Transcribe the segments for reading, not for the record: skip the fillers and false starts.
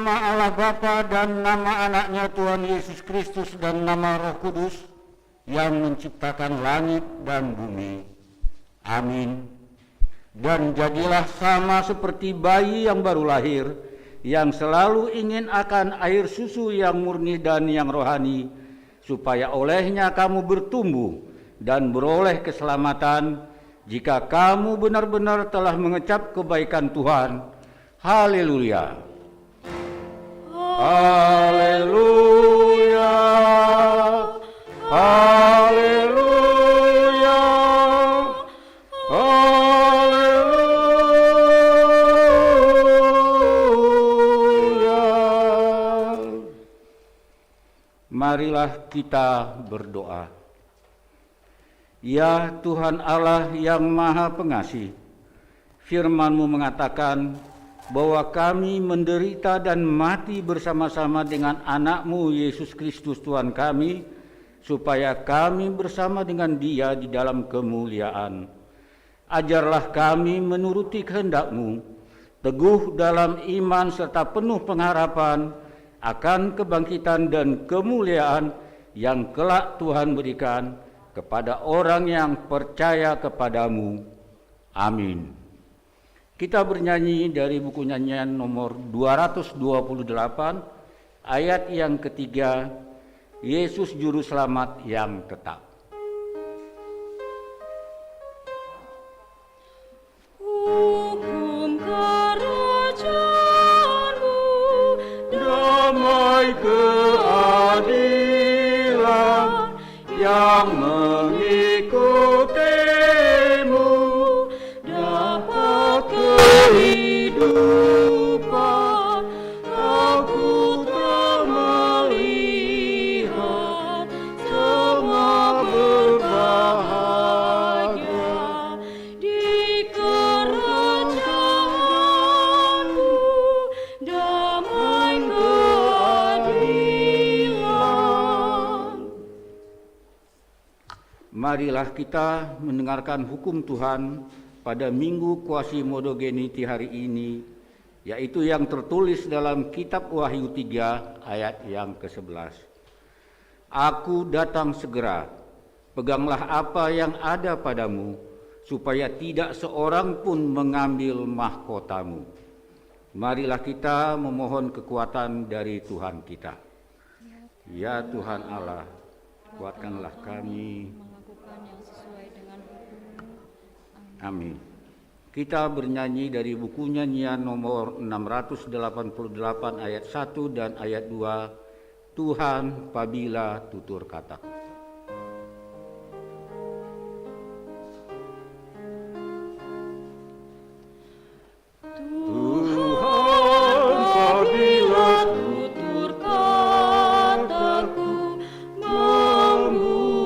nama Allah Bapa dan nama anaknya Tuhan Yesus Kristus dan nama Roh Kudus yang menciptakan langit dan bumi. Amin. Dan jadilah sama seperti bayi yang baru lahir, yang selalu ingin akan air susu yang murni dan yang rohani, supaya olehnya kamu bertumbuh dan beroleh keselamatan, jika kamu benar-benar telah mengecap kebaikan Tuhan. Haleluya. Haleluya. Haleluya. Haleluya. Marilah kita berdoa. Ya Tuhan Allah yang Maha Pengasih, firman-Mu mengatakan bahwa kami menderita dan mati bersama-sama dengan anak-Mu Yesus Kristus Tuhan kami, supaya kami bersama dengan Dia di dalam kemuliaan. Ajarlah kami menuruti kehendak-Mu, teguh dalam iman serta penuh pengharapan akan kebangkitan dan kemuliaan yang kelak Tuhan berikan kepada orang yang percaya kepadamu. Amin. Kita bernyanyi dari buku nyanyian nomor 228, ayat yang ketiga, Yesus Juru Selamat yang tetap. Hukum kerajaanmu, Damai keadilan yang mengikutimu, dapat kehidupan. Aku telah melihat semua berbahagia di kerajaanmu, damai keadilan. Marilah kita mendengarkan hukum Tuhan pada Minggu Quasi-Modogeniti hari ini, yaitu yang tertulis dalam kitab Wahyu 3 ayat yang ke-11. Aku datang segera, peganglah apa yang ada padamu, supaya tidak seorang pun mengambil mahkotamu. Marilah kita memohon kekuatan dari Tuhan kita. Ya Tuhan Allah, kuatkanlah kami. Melakukan yang sesuai dengan hukum-Mu. Amin. Kita bernyanyi dari buku nyanyian nomor 688 ayat 1 dan ayat 2, Tuhan pabila tutur kata. Tuhan pabila Tutur kataku, membuat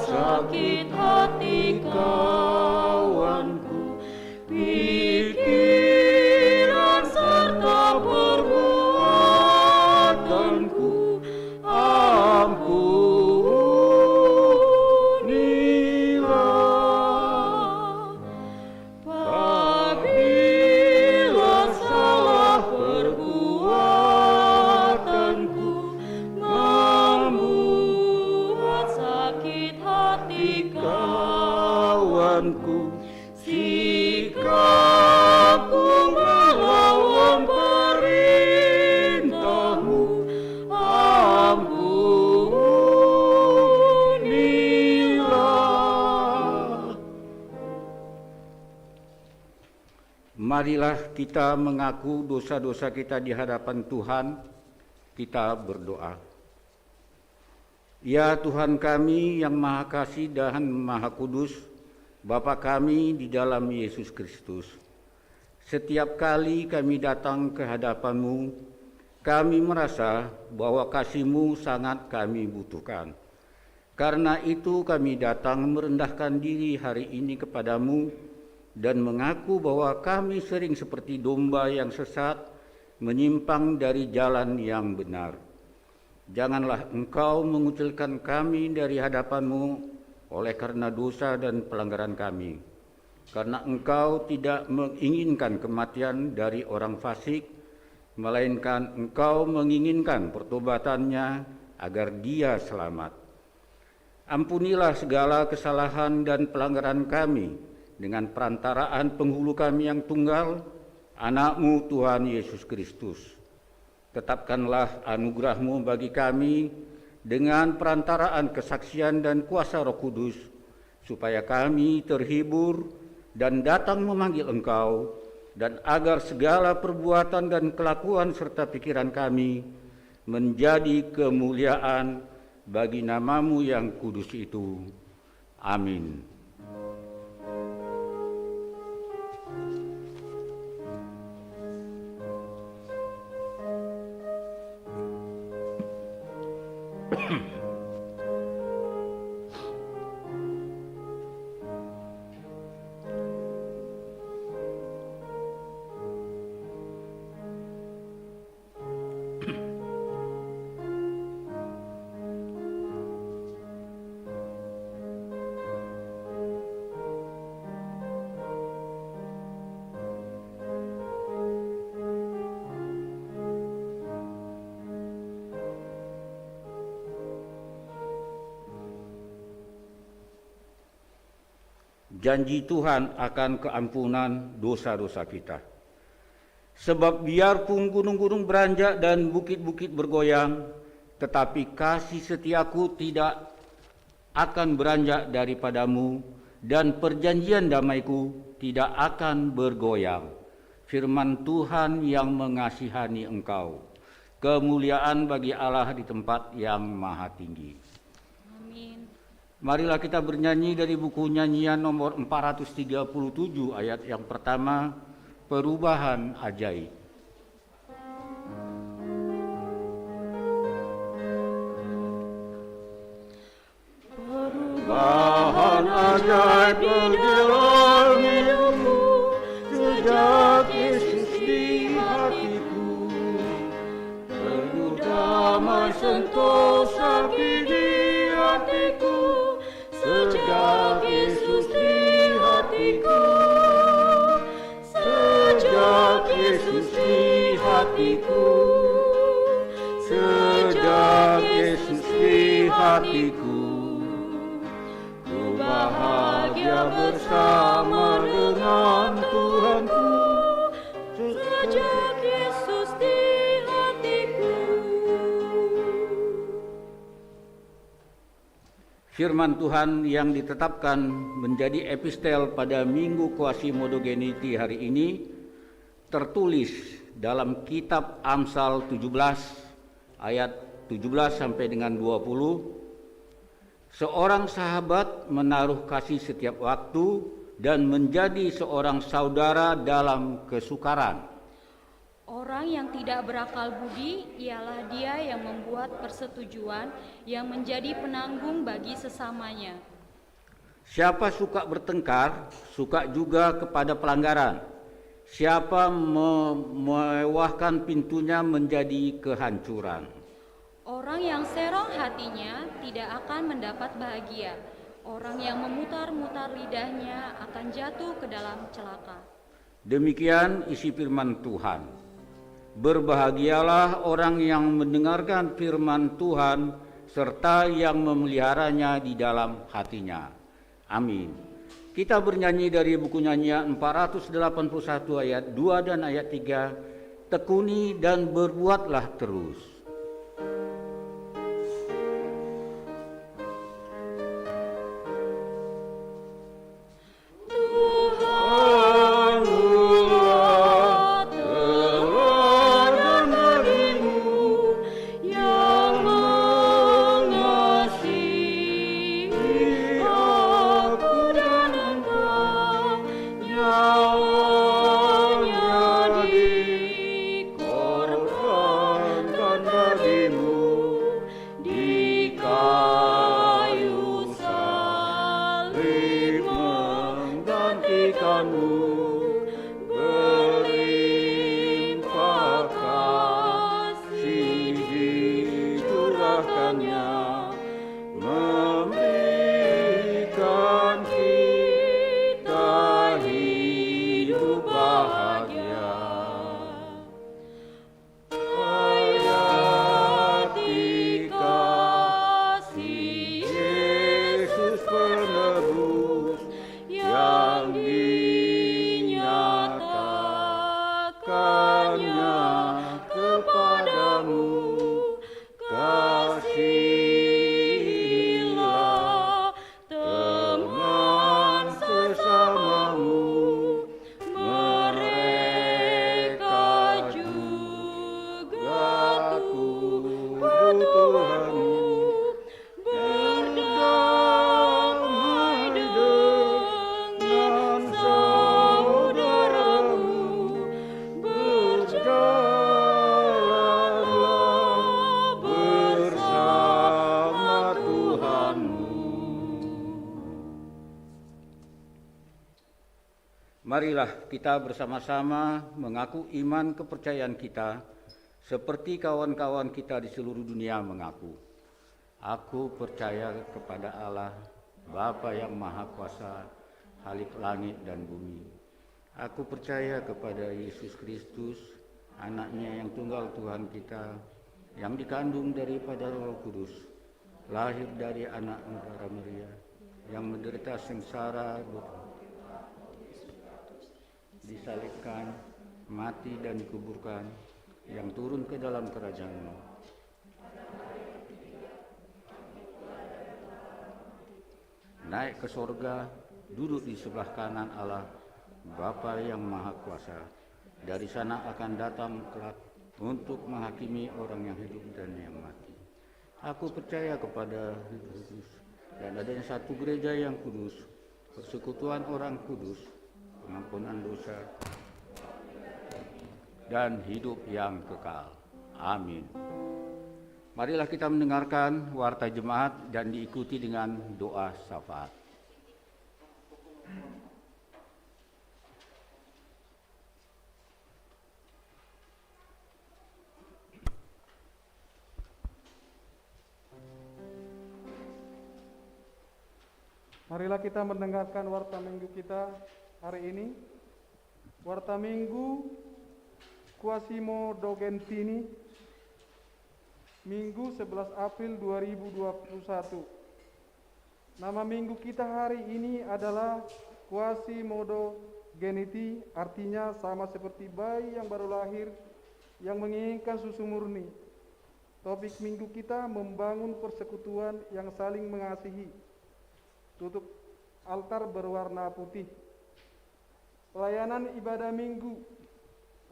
sakit hati kawanku, pikiran serta perbuatanku, ampunilah. Apabila salah perbuatanku membuat sakit hati kawanku, sikapku melawan perintah-Mu, ampunilah. Marilah kita mengaku dosa-dosa kita di hadapan Tuhan. Kita berdoa. Ya Tuhan kami yang Maha Kasih dan Maha Kudus, Bapa kami di dalam Yesus Kristus, setiap kali kami datang ke hadapan-Mu, kami merasa bahwa kasih-Mu sangat kami butuhkan. Karena itu kami datang merendahkan diri hari ini kepadamu dan mengaku bahwa kami sering seperti domba yang sesat, menyimpang dari jalan yang benar. Janganlah Engkau mengucilkan kami dari hadapan-Mu oleh karena dosa dan pelanggaran kami. Karena Engkau tidak menginginkan kematian dari orang fasik, melainkan Engkau menginginkan pertobatannya agar dia selamat. Ampunilah segala kesalahan dan pelanggaran kami dengan perantaraan penghulu kami yang tunggal, Anak-Mu Tuhan Yesus Kristus. Tetapkanlah anugerah-Mu bagi kami dengan perantaraan kesaksian dan kuasa Roh Kudus, supaya kami terhibur dan datang memanggil Engkau, dan agar segala perbuatan dan kelakuan serta pikiran kami menjadi kemuliaan bagi nama-Mu yang kudus itu. Amin. Janji Tuhan akan keampunan dosa-dosa kita. Sebab biarpun gunung-gunung beranjak dan bukit-bukit bergoyang, tetapi kasih setiaku tidak akan beranjak daripadamu, dan perjanjian damaiku tidak akan bergoyang. Firman Tuhan yang mengasihani engkau. Kemuliaan bagi Allah di tempat yang maha tinggi. Marilah kita bernyanyi dari buku nyanyian nomor 437 ayat yang pertama, Perubahan Ajaib. Perubahan ajaib bergerak hidupku sejak Yesus di hatiku. Penuh damai sentosa di hatiku. Sejak Yesus di hatiku, sejak Yesus di hatiku, sejak Yesus di hatiku, ku bahagia bersama dengan Tuhanku. Sejak Yesus di hatiku. Firman Tuhan yang ditetapkan menjadi epistel pada Minggu Quasi-Modogeniti hari ini tertulis dalam kitab Amsal 17 ayat 17 sampai dengan 20. Seorang sahabat menaruh kasih setiap waktu dan menjadi seorang saudara dalam kesukaran. Orang yang tidak berakal budi ialah dia yang membuat persetujuan yang menjadi penanggung bagi sesamanya. Siapa suka bertengkar, suka juga kepada pelanggaran. Siapa memewahkan pintunya menjadi kehancuran. Orang yang serong hatinya tidak akan mendapat bahagia. Orang yang memutar-mutar lidahnya akan jatuh ke dalam celaka. Demikian isi firman Tuhan. Berbahagialah orang yang mendengarkan firman Tuhan serta yang memeliharanya di dalam hatinya. Amin. Kita bernyanyi dari buku nyanyian 481 ayat 2 dan ayat 3. Tekuni dan berbuatlah terus. Tuhanmu, berdamai dengan saudaramu, berjalanlah bersama Tuhanmu. Marilah kita bersama-sama mengaku iman kepercayaan kita seperti kawan-kawan kita di seluruh dunia mengaku. Aku percaya kepada Allah, Bapa yang Maha Kuasa, Khalik langit dan bumi. Aku percaya kepada Yesus Kristus, Anaknya yang tunggal Tuhan kita, yang dikandung daripada Roh Kudus, lahir dari anak Mutiara Maria, yang menderita sengsara, disalibkan, mati dan dikuburkan, yang turun ke dalam kerajaan-Mu. Naik ke sorga, duduk di sebelah kanan Allah, Bapa yang Maha Kuasa. Dari sana akan datang kelak untuk menghakimi orang yang hidup dan yang mati. Aku percaya kepada Kristus dan adanya satu gereja yang kudus, persekutuan orang kudus, pengampunan dosa, dan hidup yang kekal. Amin. Marilah kita mendengarkan warta jemaat dan diikuti dengan doa syafaat. Marilah kita mendengarkan warta minggu kita hari ini. Warta minggu Quasimo Dogentini, Minggu 11 April 2021. Nama minggu kita hari ini adalah Quasimodo Geniti, artinya sama seperti bayi yang baru lahir yang menginginkan susu murni. Topik minggu kita membangun persekutuan yang saling mengasihi. Tutup altar berwarna putih. Pelayanan ibadah minggu.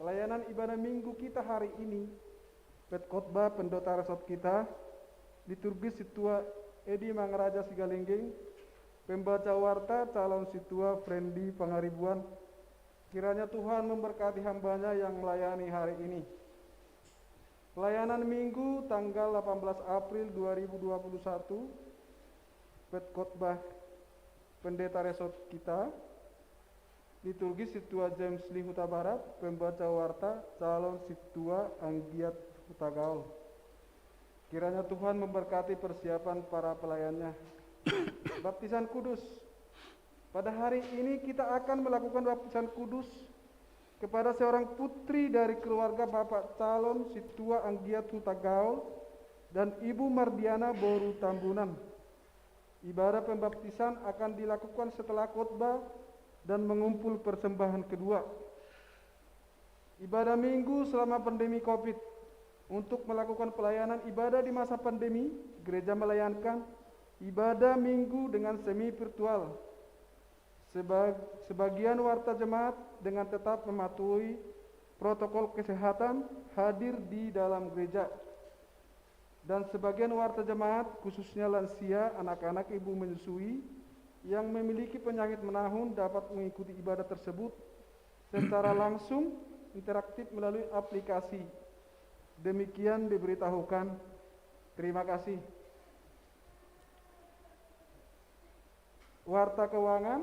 Pelayanan ibadah minggu kita hari ini, khotbah pendeta resort kita, liturgi Situa Edi Mangaraja Sigalenggeng, pembaca warta calon Situa Frendi Pangaribuan. Kiranya Tuhan memberkati hambanya yang melayani hari ini. Pelayanan minggu tanggal 18 April 2021, khotbah pendeta resort kita, liturgi Situa James Lee Huta Barat, pembaca warta calon Situa Anggiat Huta Gaul. Kiranya Tuhan memberkati persiapan para pelayannya. Baptisan kudus. Pada hari ini kita akan melakukan baptisan kudus kepada seorang putri dari keluarga Bapak calon Situa Anggiat Huta Gaul dan Ibu Mardiana Boru Tambunan. Ibadah pembaptisan akan dilakukan setelah khotbah dan mengumpul persembahan kedua. Ibadah minggu selama pandemi Covid. Untuk melakukan pelayanan ibadah di masa pandemi, gereja melayankan ibadah minggu dengan semi virtual. Sebagian warta jemaat dengan tetap mematuhi protokol kesehatan hadir di dalam gereja. Dan sebagian warta jemaat, khususnya lansia, anak-anak, ibu menyusui, yang memiliki penyakit menahun dapat mengikuti ibadah tersebut secara langsung interaktif melalui aplikasi. Demikian diberitahukan. Terima kasih. Warta keuangan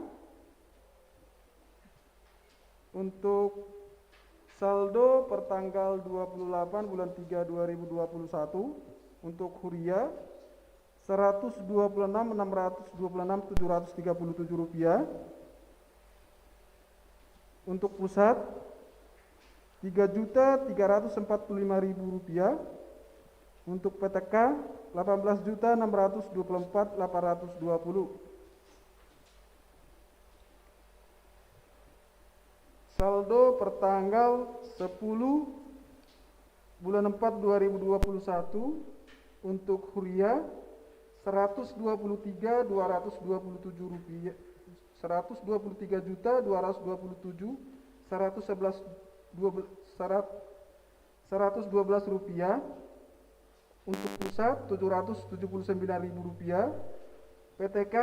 untuk saldo pertanggal 28 bulan 3 2021 untuk Huria Rp126.626.737. Untuk pusat Rp3.345.000. Untuk PTK Rp18.624.820. Saldo pertanggal 10 bulan 4 2021 untuk Huria Rp123.227, Rp123.227.112. Untuk pusat Rp779.000, PTK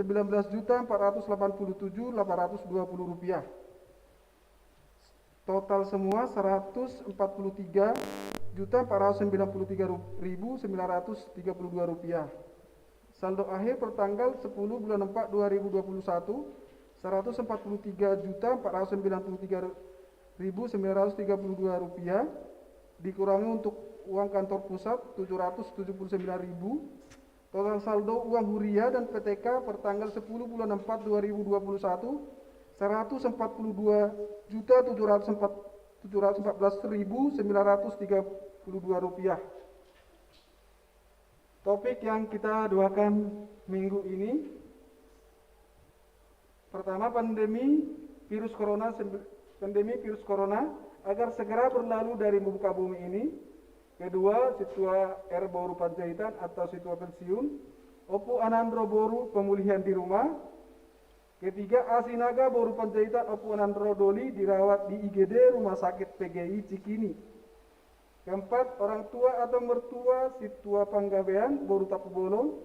Rp19.487.820. Total semua Rp143.493.932. Saldo akhir pertanggal 10 bulan 4 2021 Rp143.493.932 dikurangi untuk uang kantor pusat Rp779.000. Total saldo uang huria dan PTK pertanggal 10 bulan 4 2021 Rp147.714.932. Topik yang kita doakan minggu ini, pertama pandemi virus corona agar segera berlalu dari muka bumi ini. Kedua, situa R Boru Panjaitan atau situa pensiun, Opu Anandro Boru pemulihan di rumah. Ketiga, Asinaga Boru Panjaitan Opu Anandro Doli dirawat di IGD Rumah Sakit PGI Cikini. Keempat, orang tua atau mertua situa Panggabean Boru Tapu Bolon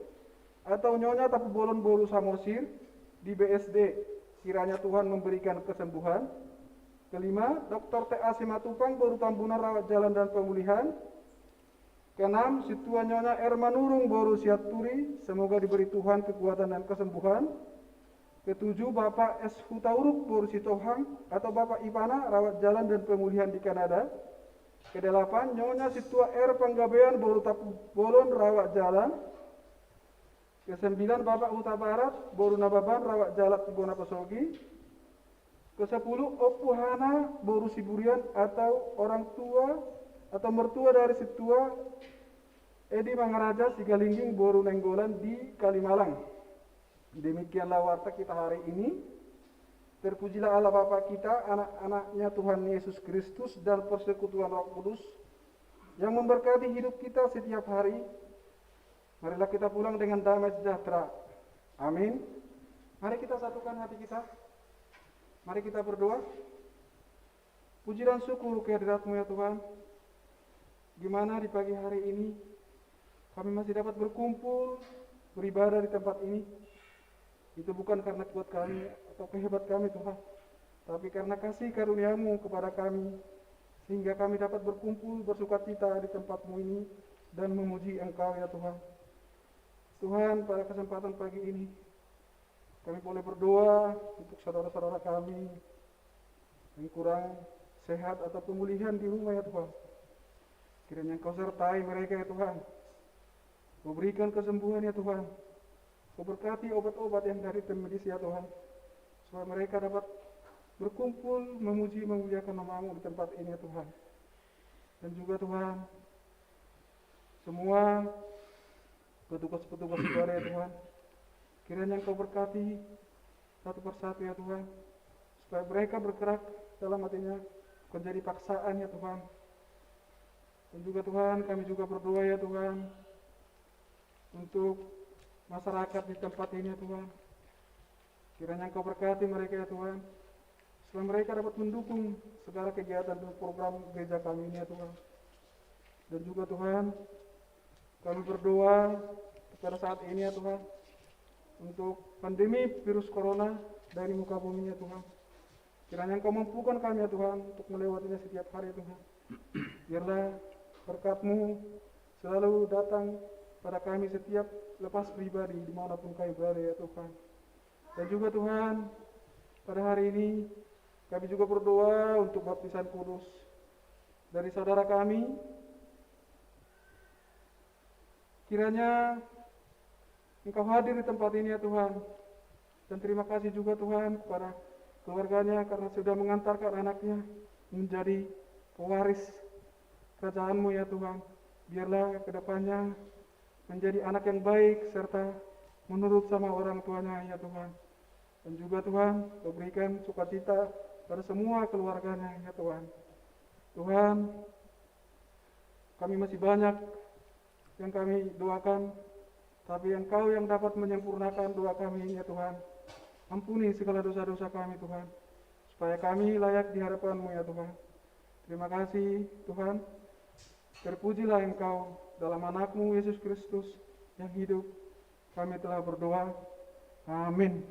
atau Nyonya Tapu Bolon Boru Samosir di BSD, kiranya Tuhan memberikan kesembuhan. Kelima, Dr. T.A. Simatupang Boru Tambunan rawat jalan dan pemulihan. Keenam, situa Nyonya Ermanurung Boru Siaturi, semoga diberi Tuhan kekuatan dan kesembuhan. Ketujuh, Bapak S. Hutauruk Boru Sitohang atau Bapak Ipana rawat jalan dan pemulihan di Kanada. Kedelapan, Nyonya situa R. Panggabean Boru Tapu Bolon rawat jalan. Kesembilan, Bapak Huta Barat Boru Nababan rawat jalan Tugona Pesogi. Kesepuluh, Opu Hana Boru Siburian atau orang tua atau mertua dari situa Edi Mangaraja Sigalingging Boru Nenggolan di Kalimalang. Demikianlah warta kita hari ini. Terpujilah Allah Bapa kita, anak-anaknya Tuhan Yesus Kristus dan persekutuan Roh Kudus yang memberkati hidup kita setiap hari. Marilah kita pulang dengan damai sejahtera. Amin. Mari kita satukan hati kita. Mari kita berdoa. Puji dan syukur kehadirat-Mu ya Tuhan. Gimana di pagi hari ini kami masih dapat berkumpul, beribadah di tempat ini. Itu bukan karena kuat kami atau kehebat kami Tuhan, tapi karena kasih karunia-Mu kepada kami, sehingga kami dapat berkumpul bersukacita di tempat-Mu ini dan memuji Engkau ya Tuhan. Tuhan, pada kesempatan pagi ini kami boleh berdoa untuk saudara-saudara kami yang kurang sehat atau pemulihan di rumah ya Tuhan. Kiranya Engkau sertai mereka ya Tuhan, Kau berikan kesembuhan ya Tuhan. Kau berkati obat-obat yang dari tim medis ya Tuhan, supaya mereka dapat berkumpul memuji-memuliakan nama-Mu di tempat ini ya Tuhan. Dan juga Tuhan, semua petugas-petugas saudara ya Tuhan, kiranya Engkau berkati satu persatu ya Tuhan, supaya mereka bergerak dalam hatinya menjadi paksaan ya Tuhan. Dan juga Tuhan, kami juga berdoa ya Tuhan untuk masyarakat di tempat ini ya Tuhan. Kiranya Engkau berkati mereka ya Tuhan, supaya mereka dapat mendukung segala kegiatan dan program gereja kami ini ya Tuhan. Dan juga Tuhan, kami berdoa pada saat ini ya Tuhan, untuk pandemi virus corona dari muka bumi ya Tuhan. Kiranya Engkau mampukan kami ya Tuhan untuk melewatinya setiap hari ya Tuhan. Biarlah berkat-Mu selalu datang pada kami setiap lepas pribadi dimanapun kami berada ya Tuhan. Dan juga Tuhan, pada hari ini kami juga berdoa untuk baptisan kudus dari saudara kami. Kiranya Engkau hadir di tempat ini ya Tuhan. Dan terima kasih juga Tuhan kepada keluarganya karena sudah mengantarkan anaknya menjadi pewaris kerajaan-Mu ya Tuhan. Biarlah kedepannya menjadi anak yang baik serta menurut sama orang tuanya ya Tuhan. Dan juga Tuhan, Kau berikan sukacita pada semua keluarganya ya Tuhan. Tuhan, kami masih banyak yang kami doakan, tapi Engkau yang dapat menyempurnakan doa kami ya Tuhan. Ampuni segala dosa-dosa kami Tuhan, supaya kami layak di hadapan-Mu ya Tuhan. Terima kasih Tuhan. Terpujilah Engkau dalam anakmu Yesus Kristus yang hidup, kami telah berdoa. Amin.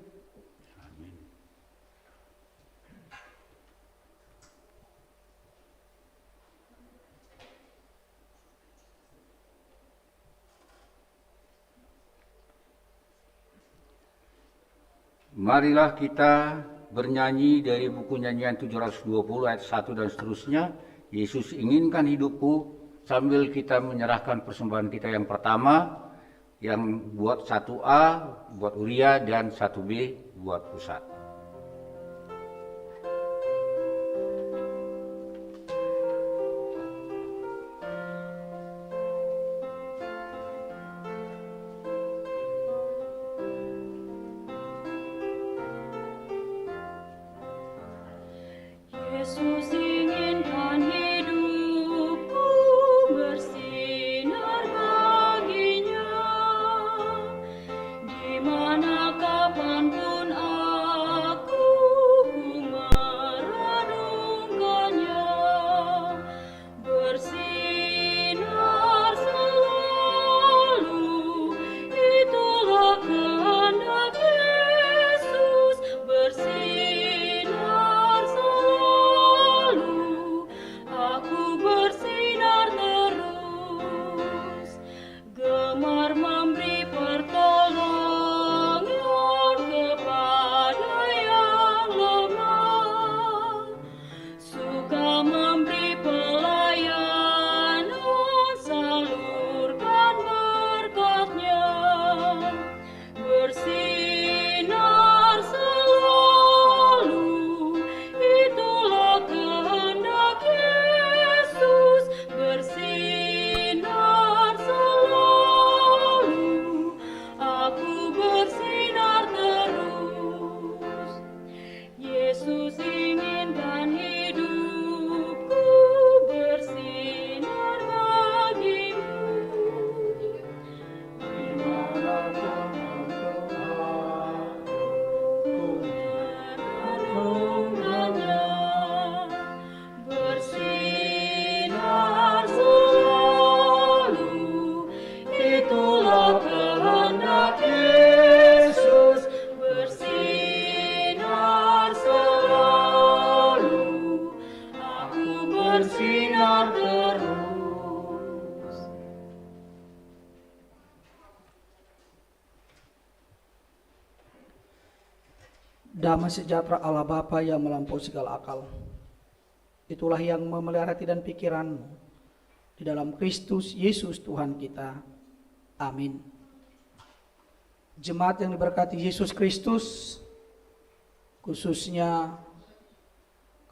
Marilah kita bernyanyi dari buku nyanyian 720 ayat 1 dan seterusnya. Yesus inginkan hidupku, sambil kita menyerahkan persembahan kita yang pertama, yang buat 1A, buat Uria, dan 1B buat Pusat. Yesus inginkan hidupku bersinar baginya, di mana kapanpun aku merenungkannya, bersinar selalu, itulah kehendak Yesus, bersinar selalu, aku bersinar terus, gemar memberi pertolongan kepada yang lemah, suka memberi pelayanan, salurkan berkat-Nya, bersinar selalu, itulah kehendak Yesus, bersinar selalu, aku bersinar terus. Yesus inginkan hidupku bersinar bagimu, di mana renungannya, bersinar selalu, itulah kehendak Yesus, bersinar selalu, aku bersinar terus. Damai sejahtera Allah Bapa yang melampaui segala akal, itulah yang memelihara hati dan pikiranmu di dalam Kristus Yesus Tuhan kita. Amin. Jemaat yang diberkati Yesus Kristus, khususnya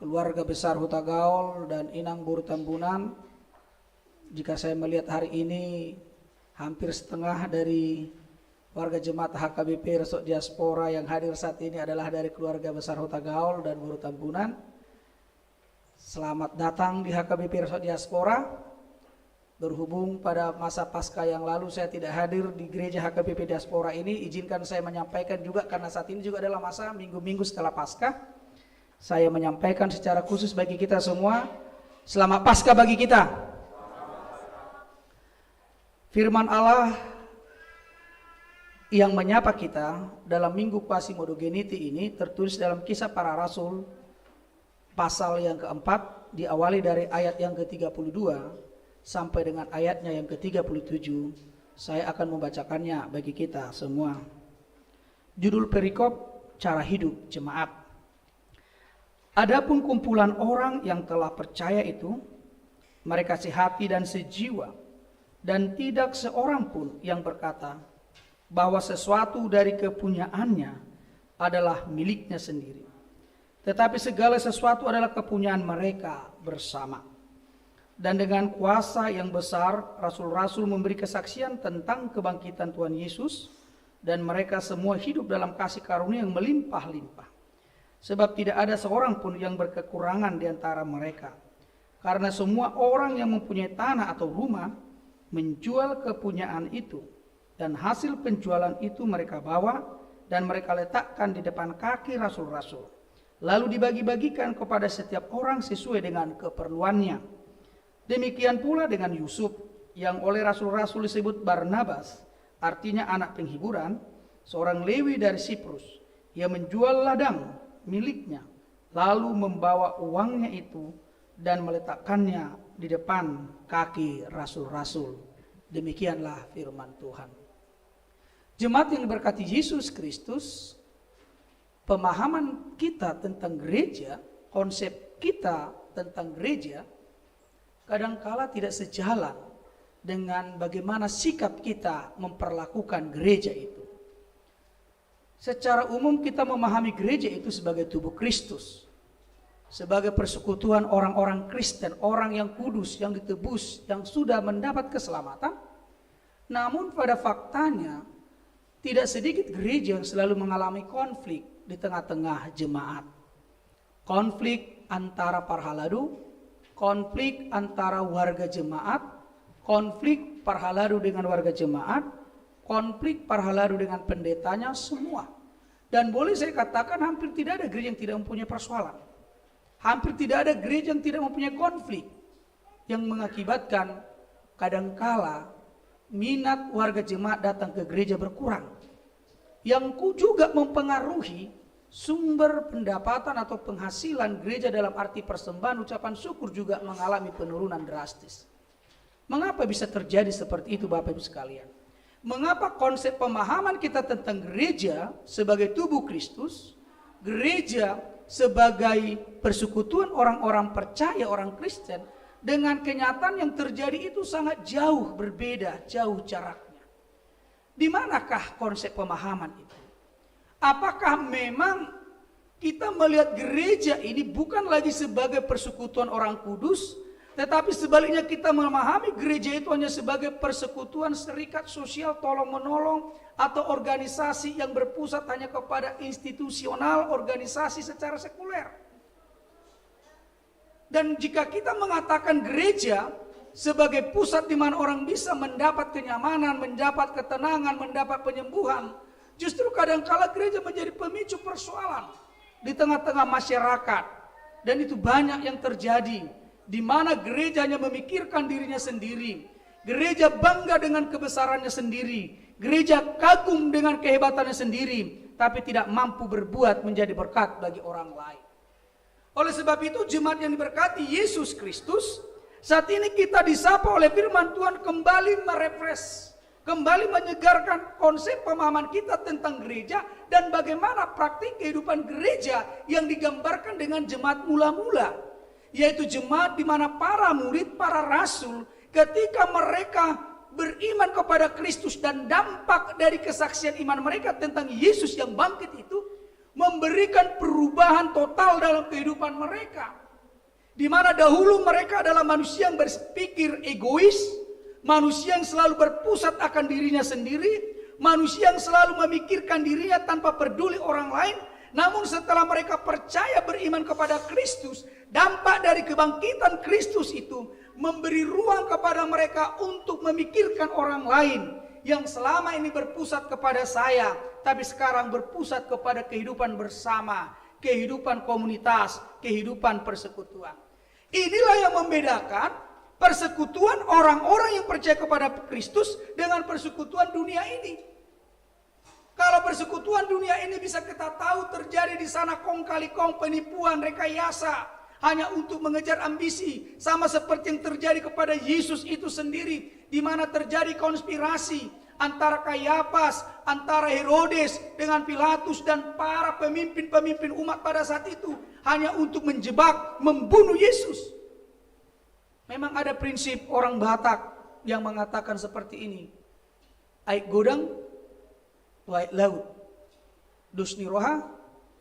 keluarga besar Huta Gaul dan Inang Buru Tambunan, jika saya melihat hari ini hampir setengah dari warga jemaat HKBP Resort Diaspora yang hadir saat ini adalah dari keluarga besar Huta Gaul dan Buru Tambunan. Selamat datang di HKBP Resort Diaspora. Berhubung pada masa Paskah yang lalu saya tidak hadir di gereja HKBP Diaspora ini, izinkan saya menyampaikan juga karena saat ini juga adalah masa minggu-minggu setelah Paskah. Saya menyampaikan secara khusus bagi kita semua, selamat Paskah bagi kita. Firman Allah yang menyapa kita dalam Minggu Quasi-Modogeniti ini tertulis dalam Kisah Para Rasul pasal yang keempat, diawali dari ayat yang ke-32 sampai dengan ayatnya yang ke-37. Saya akan membacakannya bagi kita semua. Judul perikop, cara hidup jemaat. Adapun kumpulan orang yang telah percaya itu, mereka sehati dan sejiwa, dan tidak seorang pun yang berkata bahwa sesuatu dari kepunyaannya adalah miliknya sendiri, tetapi segala sesuatu adalah kepunyaan mereka bersama. Dan dengan kuasa yang besar, rasul-rasul memberi kesaksian tentang kebangkitan Tuhan Yesus, dan mereka semua hidup dalam kasih karunia yang melimpah-limpah. Sebab tidak ada seorang pun yang berkekurangan di antara mereka, karena semua orang yang mempunyai tanah atau rumah menjual kepunyaan itu, dan hasil penjualan itu mereka bawa dan mereka letakkan di depan kaki rasul-rasul, lalu dibagi-bagikan kepada setiap orang sesuai dengan keperluannya. Demikian pula dengan Yusuf, yang oleh rasul-rasul disebut Barnabas, artinya anak penghiburan, seorang Lewi dari Siprus, ia menjual ladang miliknya, lalu membawa uangnya itu dan meletakkannya di depan kaki rasul-rasul. Demikianlah firman Tuhan. Jemaat yang diberkati Yesus Kristus, pemahaman kita tentang gereja, konsep kita tentang gereja, kadangkala tidak sejalan dengan bagaimana sikap kita memperlakukan gereja itu. Secara umum kita memahami gereja itu sebagai tubuh Kristus, sebagai persekutuan orang-orang Kristen, orang yang kudus, yang ditebus, yang sudah mendapat keselamatan. Namun pada faktanya tidak sedikit gereja yang selalu mengalami konflik di tengah-tengah jemaat. Konflik antara para haladu, konflik antara warga jemaat, konflik para haladu dengan warga jemaat, konflik para haladu dengan pendetanya, semua. Dan boleh saya katakan hampir tidak ada gereja yang tidak mempunyai persoalan. Hampir tidak ada gereja yang tidak mempunyai konflik yang mengakibatkan kadangkala minat warga jemaat datang ke gereja berkurang. Yang juga mempengaruhi sumber pendapatan atau penghasilan gereja dalam arti persembahan, ucapan syukur juga mengalami penurunan drastis. Mengapa bisa terjadi seperti itu Bapak Ibu sekalian? Mengapa konsep pemahaman kita tentang gereja sebagai tubuh Kristus, gereja sebagai persekutuan orang-orang percaya, orang Kristen, dengan kenyataan yang terjadi itu sangat jauh berbeda, jauh jaraknya. Di manakah konsep pemahaman itu? Apakah memang kita melihat gereja ini bukan lagi sebagai persekutuan orang kudus, tetapi sebaliknya kita memahami gereja itu hanya sebagai persekutuan serikat sosial tolong-menolong atau organisasi yang berpusat hanya kepada institusional, organisasi secara sekuler. Dan jika kita mengatakan gereja sebagai pusat di mana orang bisa mendapat kenyamanan, mendapat ketenangan, mendapat penyembuhan, justru kadangkala gereja menjadi pemicu persoalan di tengah-tengah masyarakat. Dan itu banyak yang terjadi, di mana gereja hanya memikirkan dirinya sendiri. Gereja bangga dengan kebesarannya sendiri. Gereja kagum dengan kehebatannya sendiri, tapi tidak mampu berbuat menjadi berkat bagi orang lain. Oleh sebab itu jemaat yang diberkati Yesus Kristus, saat ini kita disapa oleh firman Tuhan kembali merefresh, kembali menyegarkan konsep pemahaman kita tentang gereja dan bagaimana praktik kehidupan gereja yang digambarkan dengan jemaat mula-mula, yaitu jemaat di mana para murid, para rasul ketika mereka beriman kepada Kristus dan dampak dari kesaksian iman mereka tentang Yesus yang bangkit itu memberikan perubahan total dalam kehidupan mereka. Di mana dahulu mereka adalah manusia yang berpikir egois, manusia yang selalu berpusat akan dirinya sendiri, manusia yang selalu memikirkan dirinya tanpa peduli orang lain. Namun setelah mereka percaya beriman kepada Kristus, dampak dari kebangkitan Kristus itu memberi ruang kepada mereka untuk memikirkan orang lain yang selama ini berpusat kepada saya, tapi sekarang berpusat kepada kehidupan bersama, kehidupan komunitas, kehidupan persekutuan. Inilah yang membedakan persekutuan orang-orang yang percaya kepada Kristus dengan persekutuan dunia ini. Kalau persekutuan dunia ini bisa kita tahu terjadi di sana kong kali kong, penipuan, rekayasa, hanya untuk mengejar ambisi, sama seperti yang terjadi kepada Yesus itu sendiri, di mana terjadi konspirasi antara Kayafas, antara Herodes dengan Pilatus dan para pemimpin-pemimpin umat pada saat itu, hanya untuk menjebak, membunuh Yesus. Memang ada prinsip orang Batak yang mengatakan seperti ini, aik godang, tuai laut, dusni roha,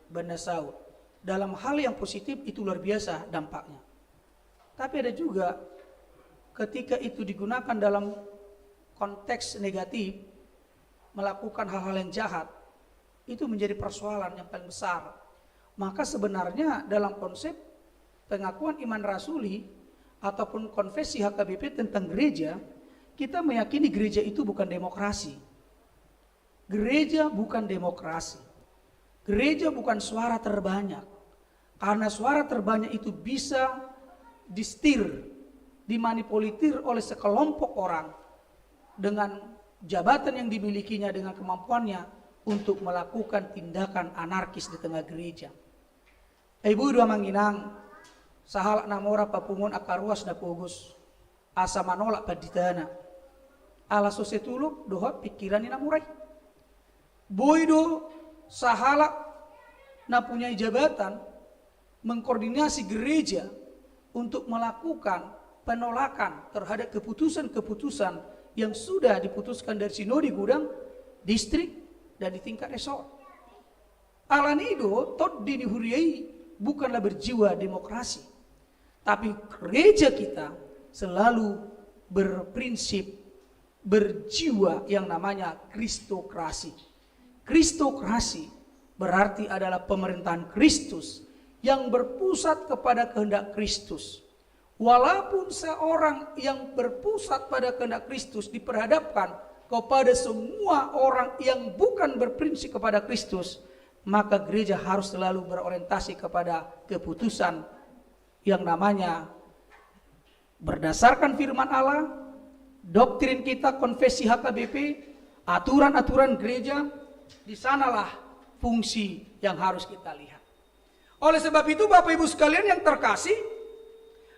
banda saut. Dalam hal yang positif itu luar biasa dampaknya. Tapi ada juga ketika itu digunakan dalam konteks negatif, melakukan hal-hal yang jahat, itu menjadi persoalan yang paling besar. Maka sebenarnya dalam konsep pengakuan iman rasuli ataupun konfesi HKBP tentang gereja, kita meyakini gereja itu bukan demokrasi. Gereja bukan demokrasi. Gereja bukan suara terbanyak. Karena suara terbanyak itu bisa disetir, dimanipulir oleh sekelompok orang dengan jabatan yang dimilikinya, dengan kemampuannya untuk melakukan tindakan anarkis di tengah gereja. Ibu dua manginang sahalak namora papungon akaruas na pugus asa manolak paditana ala sosetuluk doha pikiran ina murai boido sahalak na punya jabatan mengkoordinasi gereja untuk melakukan penolakan terhadap keputusan-keputusan yang sudah diputuskan dari sinodi gudang, distrik, dan di tingkat resort. Alanido tot dinihuriai bukanlah berjiwa demokrasi, tapi gereja kita selalu berprinsip berjiwa yang namanya kristokrasi. Kristokrasi berarti adalah pemerintahan Kristus yang berpusat kepada kehendak Kristus. Walaupun seorang yang berpusat pada kehendak Kristus diperhadapkan kepada semua orang yang bukan berprinsip kepada Kristus, maka gereja harus selalu berorientasi kepada keputusan yang namanya berdasarkan firman Allah, doktrin kita, konfesi HKBP, aturan-aturan gereja. Di sanalah fungsi yang harus kita lihat. Oleh sebab itu Bapak Ibu sekalian yang terkasih,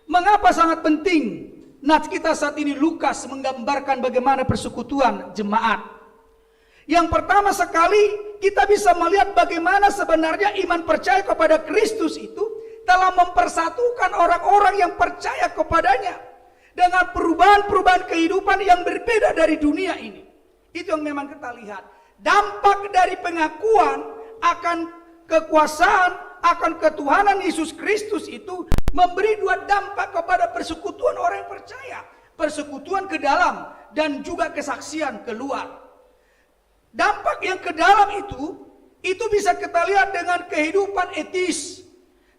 mengapa sangat penting nats kita saat ini Lukas menggambarkan bagaimana persekutuan jemaat. Yang pertama sekali kita bisa melihat bagaimana sebenarnya iman percaya kepada Kristus itu telah mempersatukan orang-orang yang percaya kepadanya dengan perubahan-perubahan kehidupan yang berbeda dari dunia ini. Itu yang memang kita lihat. Dampak dari pengakuan akan kekuasaan, akan ketuhanan Yesus Kristus itu memberi dua dampak kepada persekutuan orang yang percaya. Persekutuan ke dalam dan juga kesaksian keluar. Dampak yang ke dalam itu bisa kita lihat dengan kehidupan etis,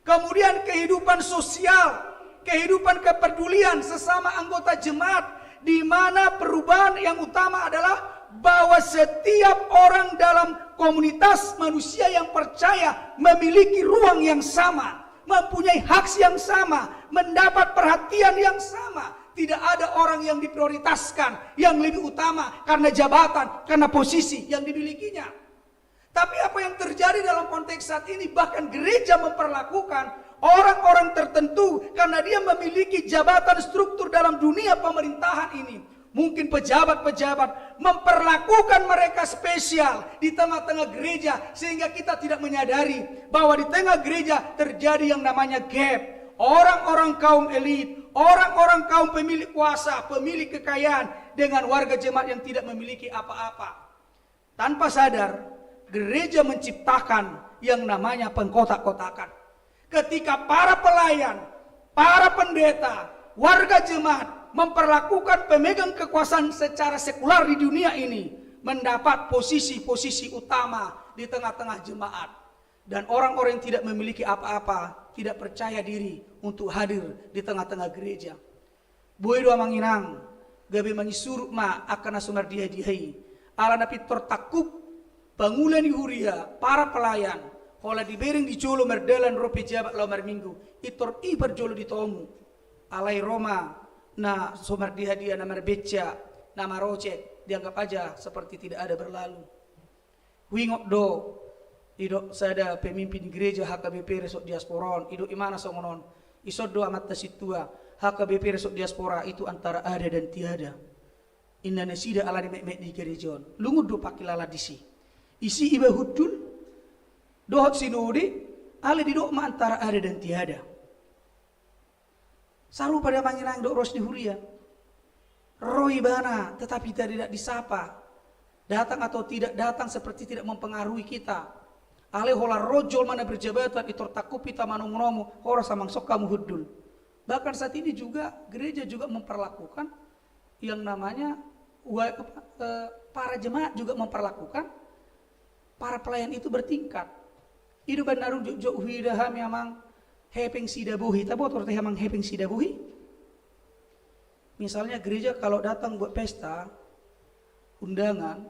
kemudian kehidupan sosial, kehidupan kepedulian sesama anggota jemaat, di mana perubahan yang utama adalah bahwa setiap orang dalam komunitas manusia yang percaya memiliki ruang yang sama, mempunyai hak yang sama, mendapat perhatian yang sama. Tidak ada orang yang diprioritaskan yang lebih utama karena jabatan, karena posisi yang dimilikinya. Tapi apa yang terjadi dalam konteks saat ini, bahkan gereja memperlakukan orang-orang tertentu karena dia memiliki jabatan struktur dalam dunia pemerintahan ini. Mungkin pejabat-pejabat memperlakukan mereka spesial di tengah-tengah gereja, sehingga kita tidak menyadari bahwa di tengah gereja terjadi yang namanya gap. Orang-orang kaum elit, orang-orang kaum pemilik kuasa, pemilik kekayaan dengan warga jemaat yang tidak memiliki apa-apa. Tanpa sadar, gereja menciptakan yang namanya pengkotak-kotakan. Ketika para pelayan, para pendeta, warga jemaat memperlakukan pemegang kekuasaan secara sekular di dunia ini mendapat posisi-posisi utama di tengah-tengah jemaat. Dan orang-orang yang tidak memiliki apa-apa tidak percaya diri untuk hadir di tengah-tengah gereja. Boy doa manginang, gabe mangisur ma akan asungar dia dihai. Ala napi tertakup bangulan di huria para pelayan. Hola dibering di jolo merdelan ropi jabat lau minggu. Itor ibar jolo di tomu. Alai Roma na somar dia nama beca, nama rocek dianggap aja seperti tidak ada berlalu. Wingok do idok sada pemimpin gereja HKBP resok diasporon, idok imana songonon, isod do amat tasitua, HKBP resok diaspora itu antara ada dan tiada. Indonesia ala di mek di gerejon, lungud do pakilala disi, isi iba hudul, dohot sinodi, ala di do ma antara ada dan tiada. Saru pada manginang do ros di huria, roy bana tetapi tidak disapa, datang atau tidak datang seperti tidak mempengaruhi kita. Ale hola rojol mana berjabatan itor takupi tamanu ngomo ora samang sok kamu hudul. Bahkan saat ini juga gereja juga memperlakukan yang namanya para jemaat juga memperlakukan para pelayan itu bertingkat. Idu bandaru jo huidah memang hepeng sidabuhi, tapi waktu teh memang hepeng sidabuhi. Misalnya gereja kalau datang buat pesta undangan,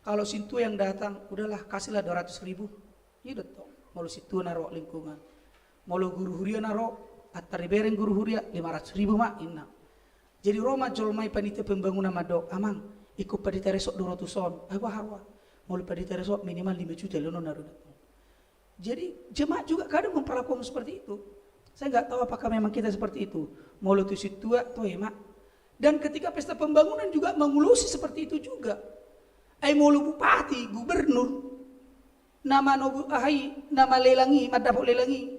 kalau situ yang datang, udahlah kasihlah 200.000. Iya dong. Mau situ naro lingkungan, mau guru huria naro ataribereng guru huria 500.000 mak inna. Jadi Roma jolmai panitia pembangunan madok amang ikut panitia resok 200 son. Harwa mau panitia resok minimal 5 juta lono naruh. Jadi jemaat juga kadang memperlakukan seperti itu. Saya nggak tahu apakah memang kita seperti itu. Mau lu tuh tua tuh mak. Dan ketika pesta pembangunan juga mengulusi seperti itu juga. Ai mau lu bupati, gubernur, nama nobu ahai, nama lelangi, madapok lelangi.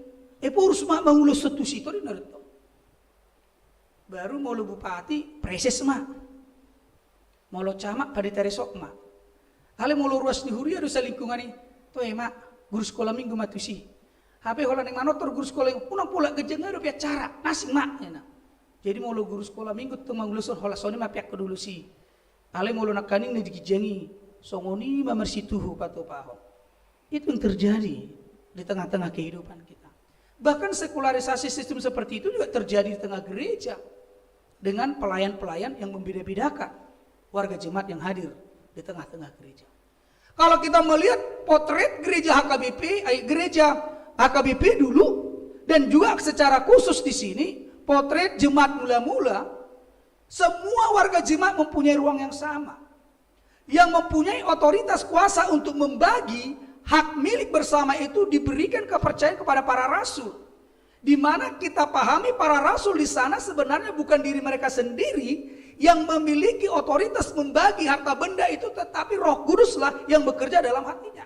Purus mak mengulus satu situ di naruto. Baru mau lu bupati, preses mak. Mau lu camat pada teresok mak. Ale mau lu ruas di huria dosa lingkungan ini. Tuh mak, guru sekolah minggu matusi. HP holan yang manotor guru sekolah yang punang pula gejengnya udah bicara nasi mak. Ya, jadi mau lu guru sekolah minggu tuh mangulusun hola soni mah piak kedulu si. Ale mau lu nakaning nih dikijengi. Songoni mamersituhu patu paho. Itu yang terjadi di tengah-tengah kehidupan kita. Bahkan sekularisasi sistem seperti itu juga terjadi di tengah gereja. Dengan pelayan-pelayan yang membeda-bedakan warga jemaat yang hadir di tengah-tengah gereja. Kalau kita melihat potret gereja HKBP dulu dan juga secara khusus di sini potret jemaat mula-mula, semua warga jemaat mempunyai ruang yang sama, yang mempunyai otoritas kuasa untuk membagi hak milik bersama itu diberikan kepercayaan kepada para rasul, di mana kita pahami para rasul di sana sebenarnya bukan diri mereka sendiri yang memiliki otoritas membagi harta benda itu, tetapi Roh Kuduslah yang bekerja dalam hatinya.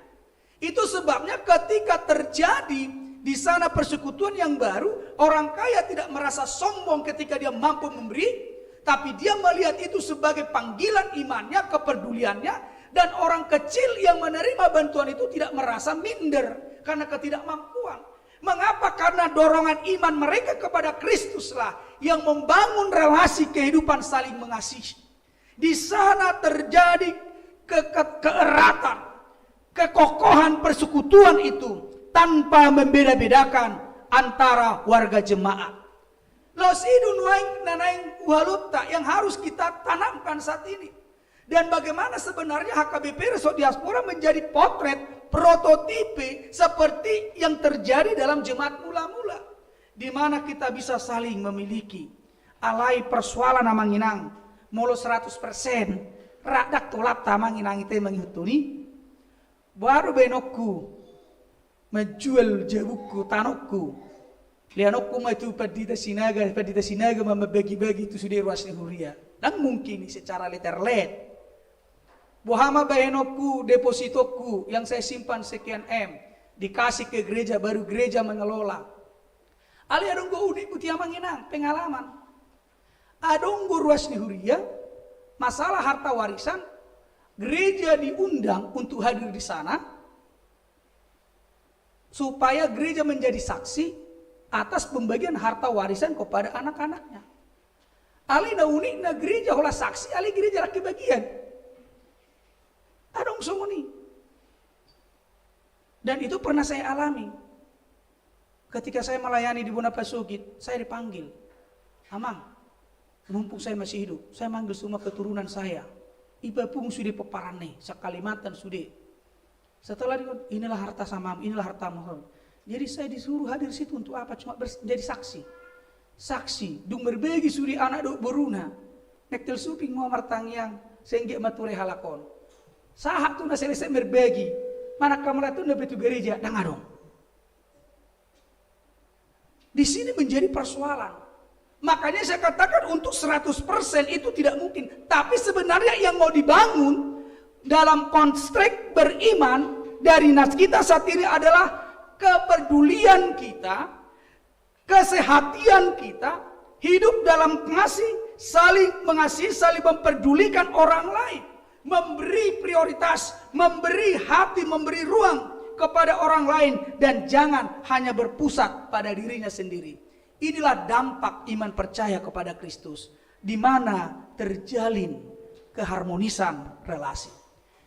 Itu sebabnya ketika terjadi di sana persekutuan yang baru, orang kaya tidak merasa sombong ketika dia mampu memberi, tapi dia melihat itu sebagai panggilan imannya, kepeduliannya, dan orang kecil yang menerima bantuan itu tidak merasa minder karena ketidakmampuan. Mengapa? Karena dorongan iman mereka kepada Kristuslah yang membangun relasi kehidupan saling mengasihi. Di sana terjadi keeratan, kekokohan persekutuan itu tanpa membeda-bedakan antara warga jemaat. Los idun waing nanaing walupta yang harus kita tanamkan saat ini. Dan bagaimana sebenarnya HKBP Resort Diaspora menjadi potret prototipe seperti yang terjadi dalam jemaat mula-mula, di mana kita bisa saling memiliki alai persoalan amanginang molo 100% radak tolap tamanginang itu mengituni baru benokku menjual jawuku tanokku lianokku maju padita sinaga membagi-bagi itu sudah ruas huria dan mungkin secara letterlet Bohama bahenokku, depositoku yang saya simpan sekian M dikasih ke gereja, baru gereja mengelola. Ali adonggo udik kuti amanginang pengalaman. Adonggo ruas di huria, masalah harta warisan, gereja diundang untuk hadir di sana supaya gereja menjadi saksi atas pembagian harta warisan kepada anak-anaknya. Ali na unik na gereja hola saksi, ali gereja laki bagian. Adong songoni. Dan itu pernah saya alami. Ketika saya melayani di Bonapasugit, saya dipanggil. Amang, mumpung saya masih hidup, saya manggil semua keturunan saya. Iba pung sudah peparane, Sakalimatan sudah. Setelah inilah harta samam, inilah harta mohon. Jadi saya disuruh hadir situ untuk apa? Cuma jadi saksi. Saksi, dung berbagi suri anak dok beruna. Nektel suping ngomar tangyang, senggek mature halakon. Sahat tuh na selesai berbagi. Mana kamu tuh na betu gereja dan adong. Di sini menjadi persoalan. Makanya saya katakan untuk 100% itu tidak mungkin. Tapi sebenarnya yang mau dibangun dalam konteks beriman dari nas kita saat ini adalah kepedulian kita, kesehatian kita, hidup dalam kasih, saling mengasihi, saling mempedulikan orang lain. Memberi prioritas, memberi hati, memberi ruang kepada orang lain, dan jangan hanya berpusat pada dirinya sendiri. Inilah dampak iman percaya kepada Kristus, di mana terjalin keharmonisan relasi,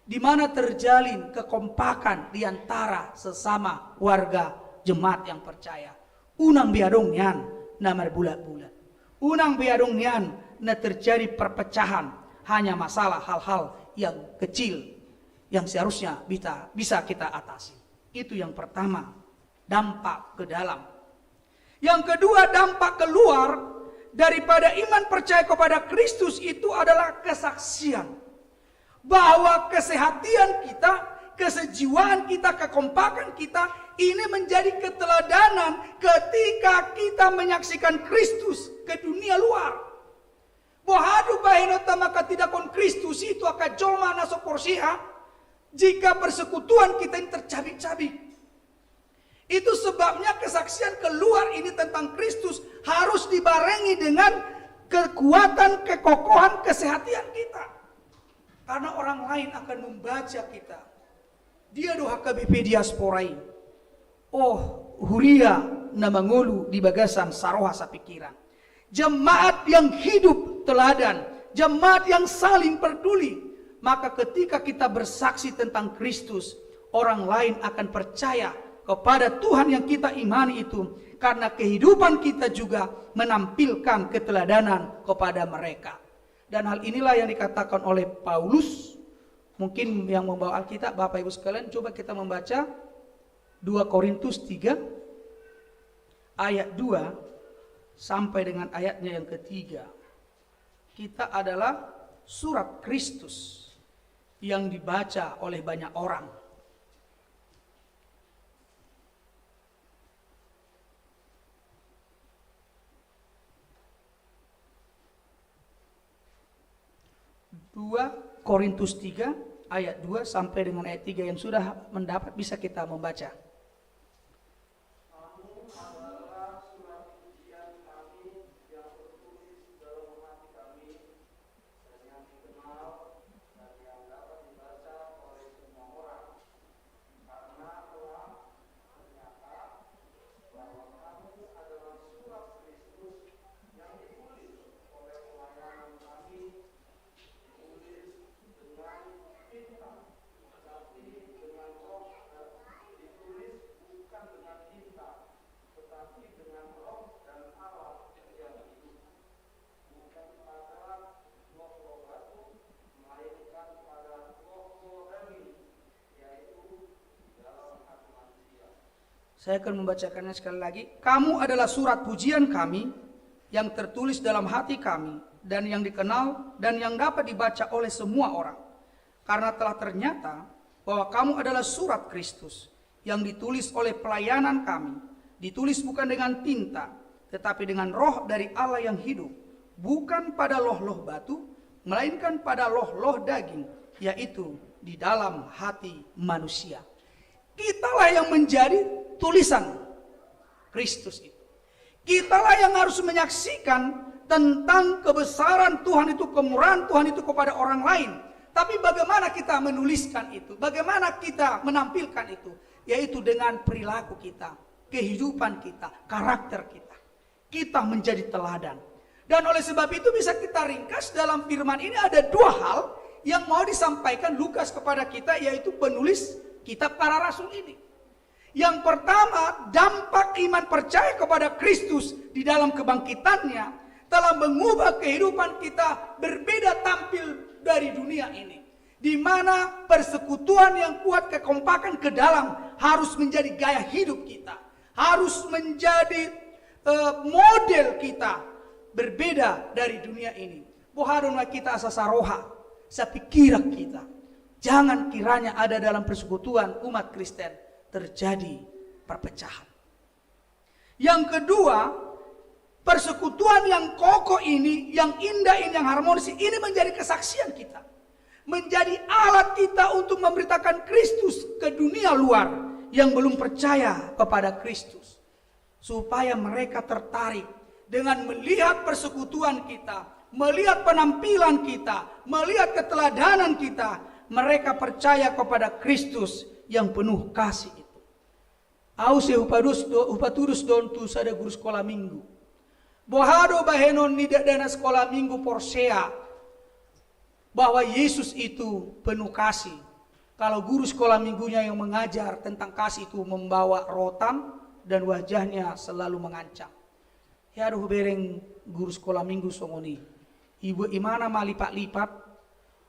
di mana terjalin kekompakan di antara sesama warga jemaat yang percaya. Unang biadong nian namar bulat-bulat, unang biadong nian na terjadi perpecahan hanya masalah hal-hal yang kecil yang seharusnya bisa kita atasi. Itu yang pertama, dampak ke dalam. Yang kedua, dampak keluar daripada iman percaya kepada Kristus itu adalah kesaksian. Bahwa kesehatan kita, kesejiwaan kita, kekompakan kita, ini menjadi keteladanan ketika kita menyaksikan Kristus ke dunia luar. Bohadu bahenota maka tidak kon Kristus itu akan joma naso porsiha, jika persekutuan kita ini tercabik-cabik. Itu sebabnya kesaksian keluar ini tentang Kristus harus dibarengi dengan kekuatan, kekokohan, kesehatan kita. Karena orang lain akan membaca kita. Dia doha KBP diasporai. Oh, huria na mangulu di bagasan saroha sapikiran. Jemaat yang hidup teladan, jemaat yang saling peduli. Maka ketika kita bersaksi tentang Kristus, orang lain akan percaya kepada Tuhan yang kita imani itu, karena kehidupan kita juga menampilkan keteladanan kepada mereka. Dan hal inilah yang dikatakan oleh Paulus. Mungkin yang membawa Alkitab, Bapak Ibu sekalian, coba kita membaca 2 Korintus 3 ayat 2 sampai dengan ayatnya yang ketiga. Kita adalah surat Kristus yang dibaca oleh banyak orang. Korintus 3 ayat 2 sampai dengan ayat 3 yang sudah mendapat bisa kita membaca. Saya akan membacakannya sekali lagi. Kamu adalah surat pujian kami yang tertulis dalam hati kami dan yang dikenal dan yang dapat dibaca oleh semua orang. Karena telah ternyata bahwa kamu adalah surat Kristus yang ditulis oleh pelayanan kami. Ditulis bukan dengan tinta, tetapi dengan roh dari Allah yang hidup. Bukan pada loh-loh batu, melainkan pada loh-loh daging, yaitu di dalam hati manusia. Kitalah yang menjadi tulisan Kristus itu. Kitalah yang harus menyaksikan tentang kebesaran Tuhan itu, kemurahan Tuhan itu kepada orang lain. Tapi bagaimana kita menuliskan itu? Bagaimana kita menampilkan itu? Yaitu dengan perilaku kita, kehidupan kita, karakter kita. Kita menjadi teladan. Dan oleh sebab itu bisa kita ringkas dalam firman ini ada dua hal yang mau disampaikan Lukas kepada kita, yaitu penulis kitab para rasul ini. Yang pertama, dampak iman percaya kepada Kristus di dalam kebangkitannya telah mengubah kehidupan kita berbeda tampil dari dunia ini. Di mana persekutuan yang kuat, kekompakan ke dalam harus menjadi gaya hidup kita. Harus menjadi model kita berbeda dari dunia ini. Bohadonlah kita asasaroha, sepikiran kita. Jangan kiranya ada dalam persekutuan umat Kristen terjadi perpecahan. Yang kedua, persekutuan yang kokoh ini, yang indah ini, yang harmonis ini menjadi kesaksian kita. Menjadi alat kita untuk memberitakan Kristus ke dunia luar yang belum percaya kepada Kristus. Supaya mereka tertarik dengan melihat persekutuan kita, melihat penampilan kita, melihat keteladanan kita. Mereka percaya kepada Kristus yang penuh kasih itu. Ause upatudus don tu sada guru sekolah minggu. Bohado bahenon nida dana sekolah minggu porsea. Bahwa Yesus itu penuh kasih. Kalau guru sekolah minggunya yang mengajar tentang kasih itu membawa rotan dan wajahnya selalu mengancam. Ya aduh bereng guru sekolah minggu songoni. Ibu imana malipat-lipat.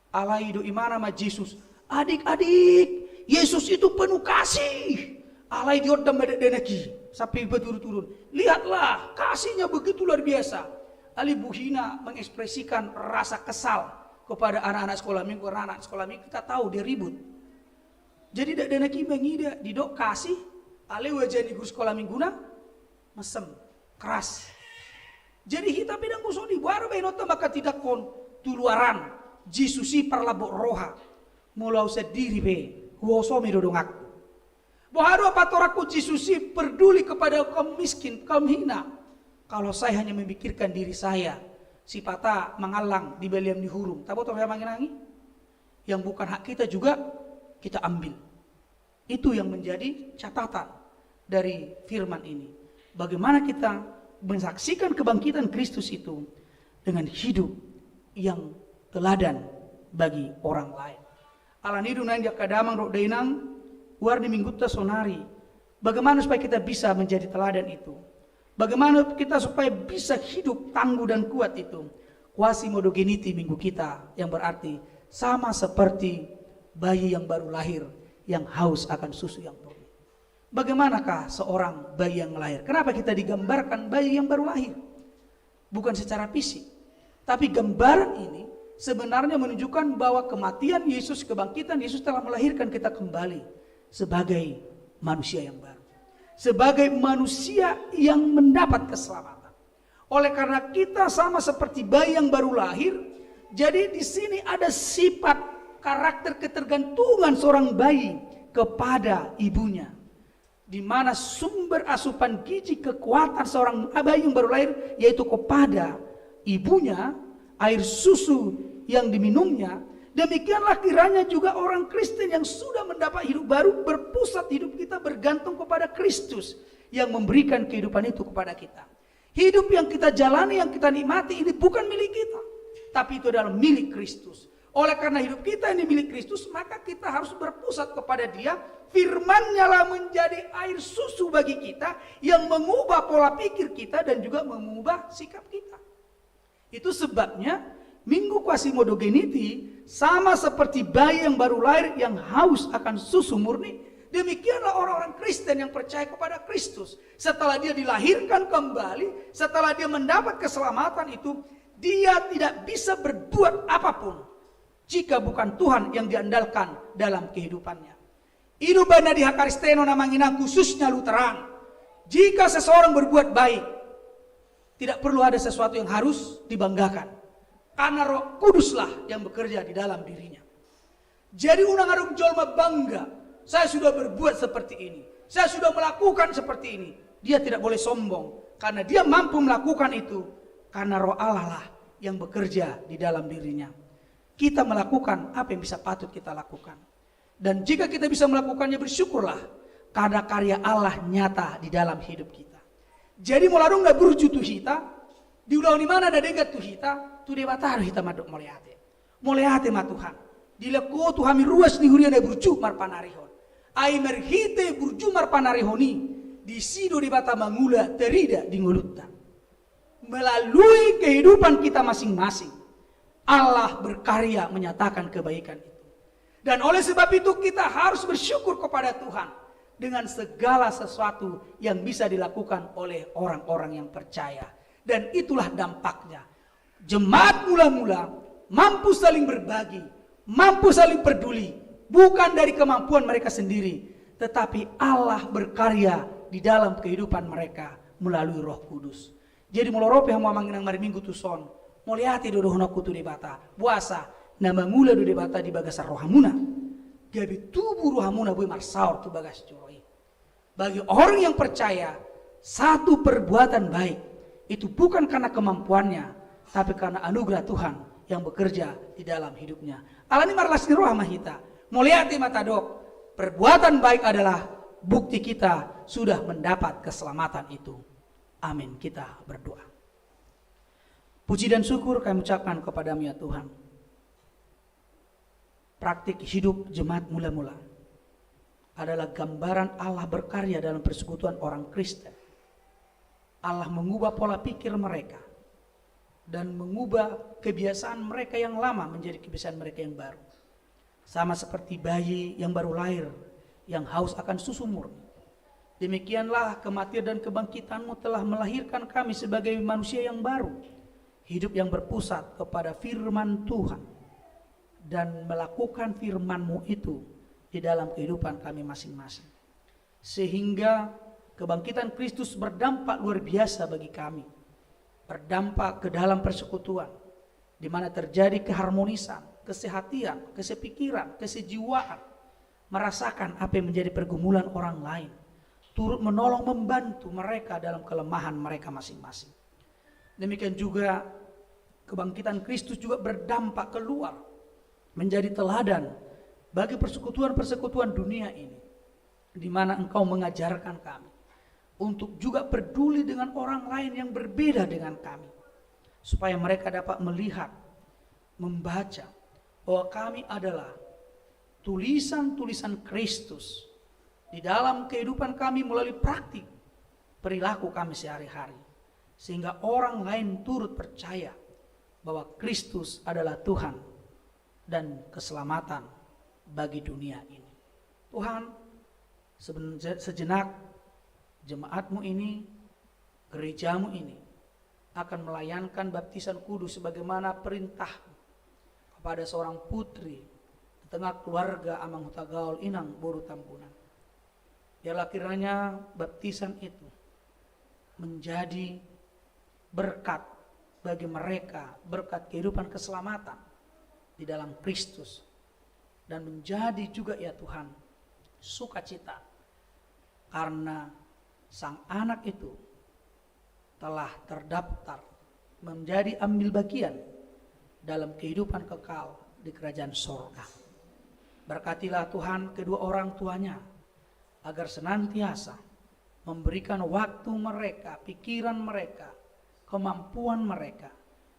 Alai do imana ma Yesus. Adik-adik, Yesus itu penuh kasih. Alai diot dan deneki. sampai berturut-turut. Lihatlah, kasihnya begitu luar biasa. Ali Bu Hina mengekspresikan rasa kesal kepada anak-anak sekolah minggu. Anak-anak sekolah minggu kita tahu dia ribut. Jadi dak dana ki mengida didok kasih ale wajah di guru sekolah mingguna mesem keras. Jadi kita bidang kusoni baru benota maka tidak kon tuluaran jisusi parlabok roha mulau sediri be huosomi dodongak. Bahadu apa toraku jisusi peduli kepada kaum miskin, kaum hina. Kalau saya hanya memikirkan diri saya, si patah mengalang di beliam di hurung, tak boleh saya manginangi. Yang bukan hak kita juga kita ambil. Itu yang menjadi catatan dari firman ini. Bagaimana kita menyaksikan kebangkitan Kristus itu dengan hidup yang teladan bagi orang lain. Alan hidup nang jakadamang rok dainang warni mingguta sonari. Bagaimana supaya kita bisa menjadi teladan itu? Bagaimana kita supaya bisa hidup tangguh dan kuat itu? Quasimodogeniti minggu kita yang berarti sama seperti bayi yang baru lahir yang haus akan susu yang murni. Bagaimanakah seorang bayi yang lahir? Kenapa kita digambarkan bayi yang baru lahir? Bukan secara fisik, tapi gambaran ini sebenarnya menunjukkan bahwa kematian Yesus, kebangkitan Yesus telah melahirkan kita kembali sebagai manusia yang baru, sebagai manusia yang mendapat keselamatan. Oleh karena kita sama seperti bayi yang baru lahir, jadi di sini ada sifat karakter ketergantungan seorang bayi kepada ibunya, di mana sumber asupan gizi kekuatan seorang bayi yang baru lahir yaitu kepada ibunya, air susu yang diminumnya. Demikianlah kiranya juga orang Kristen yang sudah mendapat hidup baru, berpusat hidup kita bergantung kepada Kristus yang memberikan kehidupan itu kepada kita. Hidup yang kita jalani, yang kita nikmati ini bukan milik kita, tapi itu adalah milik Kristus. Oleh karena hidup kita ini milik Kristus, maka kita harus berpusat kepada Dia. Firman-Nya lah menjadi air susu bagi kita yang mengubah pola pikir kita dan juga mengubah sikap kita. Itu sebabnya Minggu Quasimodogeniti sama seperti bayi yang baru lahir yang haus akan susu murni. Demikianlah orang-orang Kristen yang percaya kepada Kristus. Setelah dia dilahirkan kembali, setelah dia mendapat keselamatan itu, dia tidak bisa berbuat apapun jika bukan Tuhan yang diandalkan dalam kehidupannya. Hidup bana di Hakaristeno namangina khususnya Lutheran. Jika seseorang berbuat baik, tidak perlu ada sesuatu yang harus dibanggakan. Karena Roh Kuduslah yang bekerja di dalam dirinya. Jadi unang-arung jolma bangga, saya sudah berbuat seperti ini, saya sudah melakukan seperti ini. Dia tidak boleh sombong, karena dia mampu melakukan itu, karena Roh Allah lah yang bekerja di dalam dirinya. Kita melakukan apa yang bisa patut kita lakukan. Dan jika kita bisa melakukannya, bersyukurlah, karena karya Allah nyata di dalam hidup kita. Jadi molarung gak berju tu hita, diulang di mana ada dengar tu hita, tu dewa taruh hita madok moleate ma Tuhan. Dileko tu hami ruas ni hurian de burju marpanarihon. Ai merhite burju marpanarihoni di sido di bata mangula terida di ngolutta. Melalui kehidupan kita masing-masing, Allah berkarya menyatakan kebaikan itu. Dan oleh sebab itu kita harus bersyukur kepada Tuhan dengan segala sesuatu yang bisa dilakukan oleh orang-orang yang percaya. Dan itulah dampaknya. Jemaat mula-mula mampu saling berbagi, mampu saling peduli, bukan dari kemampuan mereka sendiri, tetapi Allah berkarya di dalam kehidupan mereka melalui Roh Kudus. Jadi mulorope yang mamangin ang mariminggu tuson, moliati dodohna kutu debata, puasa, nama mula do debata di bagasar rohamuna. Gabi tubuh rohamuna boy marsaur tu bagas curoi. Bagi orang yang percaya, satu perbuatan baik itu bukan karena kemampuannya, tapi karena anugerah Tuhan yang bekerja di dalam hidupnya. Alani marlasni rohamahita, moliati matadok, perbuatan baik adalah bukti kita sudah mendapat keselamatan itu. Amin. Kita berdoa. Puji dan syukur kami ucapkan kepadamu ya Tuhan. Praktik hidup jemaat mula-mula adalah gambaran Allah berkarya dalam persekutuan orang Kristen. Allah mengubah pola pikir mereka dan mengubah kebiasaan mereka yang lama menjadi kebiasaan mereka yang baru. Sama seperti bayi yang baru lahir yang haus akan susu murni. Demikianlah kematian dan kebangkitan-Mu telah melahirkan kami sebagai manusia yang baru, hidup yang berpusat kepada firman Tuhan, dan melakukan firman-Mu itu di dalam kehidupan kami masing-masing. Sehingga kebangkitan Kristus berdampak luar biasa bagi kami, berdampak ke dalam persekutuan, di mana terjadi keharmonisan, kesehatan, kesepikiran, kesejiwaan, merasakan apa yang menjadi pergumulan orang lain, turut menolong membantu mereka dalam kelemahan mereka masing-masing. Demikian juga kebangkitan Kristus juga berdampak keluar, menjadi teladan bagi persekutuan-persekutuan dunia ini, di mana Engkau mengajarkan kami untuk juga peduli dengan orang lain yang berbeda dengan kami, supaya mereka dapat melihat, membaca bahwa kami adalah tulisan-tulisan Kristus di dalam kehidupan kami melalui praktik perilaku kami sehari-hari, sehingga orang lain turut percaya bahwa Kristus adalah Tuhan dan keselamatan bagi dunia ini. Tuhan, sejenak jemaat-Mu ini, gereja-Mu ini akan melayankan baptisan kudus sebagaimana perintah kepada seorang putri di tengah keluarga Amang Huta Gaul Inang Boru Tampunan. Biarlah kiranya baptisan itu menjadi berkat bagi mereka, berkat kehidupan keselamatan di dalam Kristus, dan menjadi juga ya Tuhan sukacita karena sang anak itu telah terdaftar menjadi ambil bagian dalam kehidupan kekal di kerajaan sorga. Berkatilah Tuhan kedua orang tuanya, agar senantiasa memberikan waktu mereka, pikiran mereka, kemampuan mereka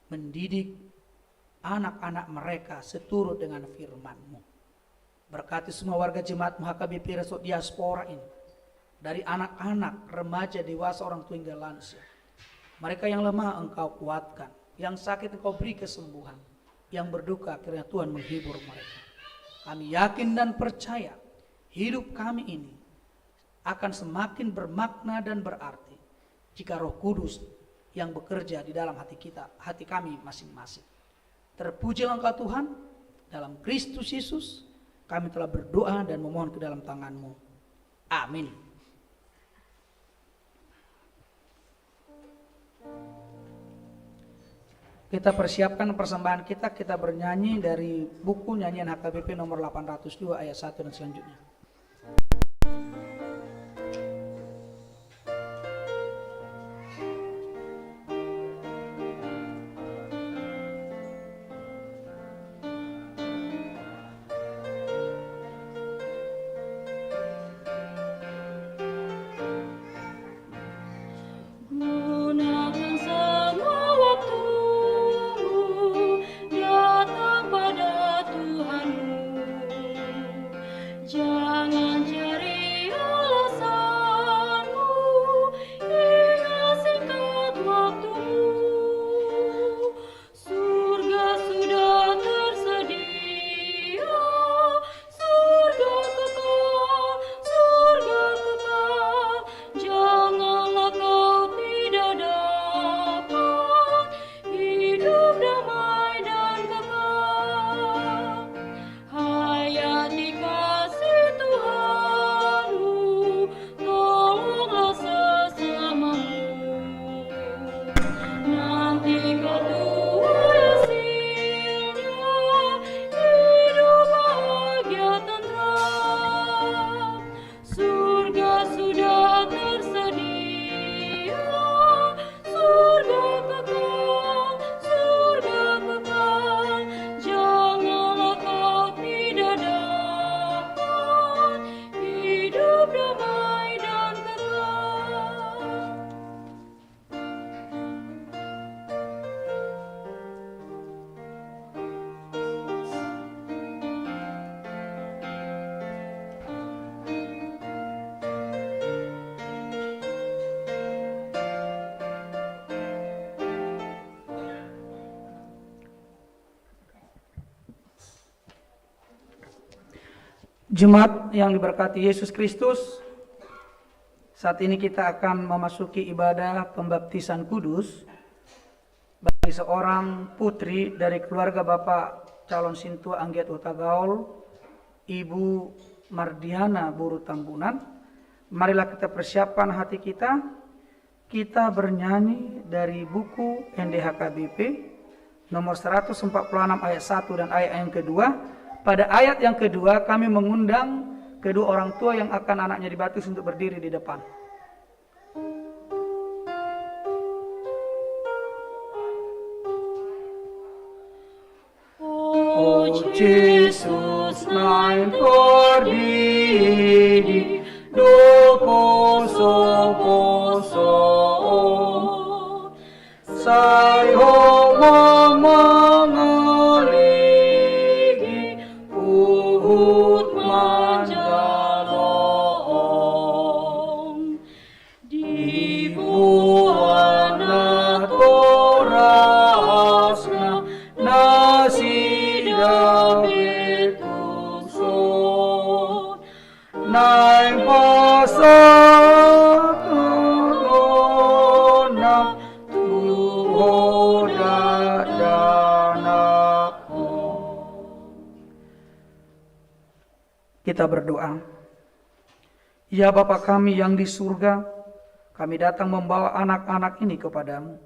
mendidik anak-anak mereka seturut dengan firman-Mu. Berkati semua warga jemaat HKBP Resort Diaspora ini, dari anak-anak, remaja, dewasa, orang tua hingga lansia. Mereka yang lemah Engkau kuatkan, yang sakit Engkau beri kesembuhan, yang berduka kiranya Tuhan menghibur mereka. Kami yakin dan percaya hidup kami ini akan semakin bermakna dan berarti jika Roh Kudus yang bekerja di dalam hati kita, hati kami masing-masing. Terpujilah Engkau Tuhan, dalam Kristus Yesus kami telah berdoa dan memohon ke dalam tangan-Mu. Amin. Kita persiapkan persembahan kita bernyanyi dari buku nyanyian HKBP nomor 802 ayat 1 dan selanjutnya. Jemaat yang diberkati Yesus Kristus, Saat ini kita akan memasuki ibadah pembaptisan kudus bagi seorang putri dari keluarga Bapak calon Sintua Angget Utagaul, Ibu Mardiana Buru Tambunan. Marilah kita persiapkan hati kita. Kita bernyanyi dari buku NDHKBP nomor 146 ayat 1 dan ayat yang kedua. Pada ayat yang kedua kami mengundang kedua orang tua yang akan anaknya dibaptis untuk berdiri di depan. O Jesus, mein Vorbild, du poso, Sai homong mengaligi puhut manjalong, di buana torasna nasida betuso naing pasatona tuhoda danaku. Kita berdoa. Ya Bapa kami yang di surga, kami datang membawa anak-anak ini kepadamu.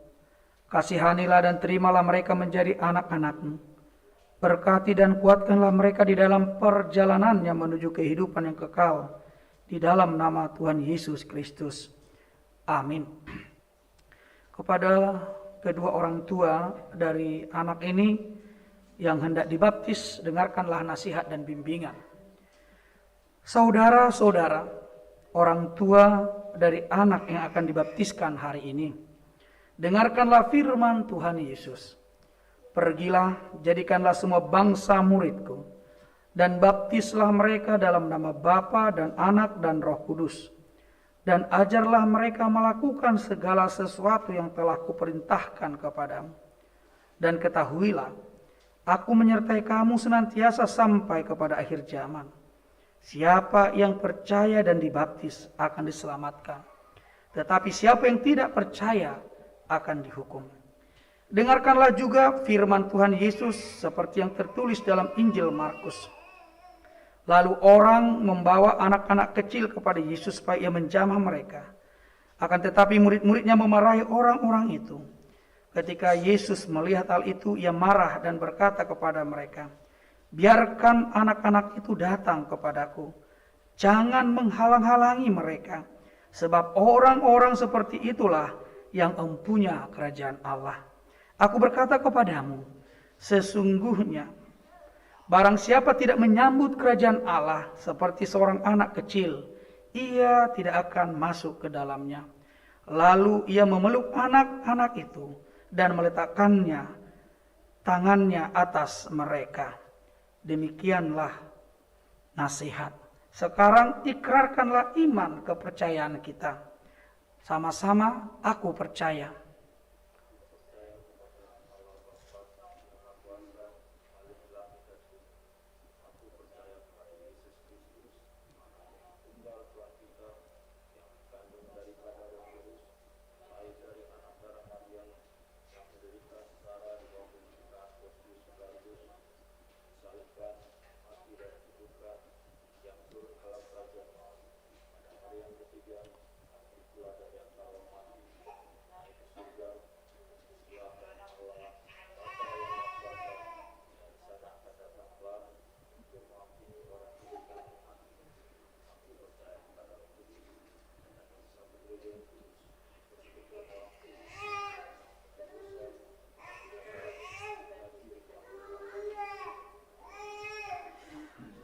Kasihanilah dan terimalah mereka menjadi anak-anak-Mu. Berkati dan kuatkanlah mereka di dalam perjalanannya menuju kehidupan yang kekal. Di dalam nama Tuhan Yesus Kristus. Amin. Kepada kedua orang tua dari anak ini yang hendak dibaptis, dengarkanlah nasihat dan bimbingan. Saudara-saudara, orang tua dari anak yang akan dibaptiskan hari ini, dengarkanlah firman Tuhan Yesus. Pergilah, jadikanlah semua bangsa muridku, dan baptislah mereka dalam nama Bapa dan Anak dan Roh Kudus. Dan ajarlah mereka melakukan segala sesuatu yang telah kuperintahkan kepadamu. Dan ketahuilah, aku menyertai kamu senantiasa sampai kepada akhir zaman. Siapa yang percaya dan dibaptis akan diselamatkan. Tetapi siapa yang tidak percaya akan dihukum. Dengarkanlah juga firman Tuhan Yesus seperti yang tertulis dalam Injil Markus. Lalu orang membawa anak-anak kecil kepada Yesus supaya ia menjamah mereka. Akan tetapi murid-muridnya memarahi orang-orang itu. Ketika Yesus melihat hal itu, ia marah dan berkata kepada mereka, "Biarkan anak-anak itu datang kepadaku. Jangan menghalang-halangi mereka. Sebab orang-orang seperti itulah yang empunya kerajaan Allah. Aku berkata kepadamu, sesungguhnya barang siapa tidak menyambut kerajaan Allah seperti seorang anak kecil, ia tidak akan masuk ke dalamnya." Lalu ia memeluk anak-anak itu dan meletakkannya tangannya atas mereka. Demikianlah nasihat. Sekarang ikrarkanlah iman kepercayaan kita. Sama-sama aku percaya.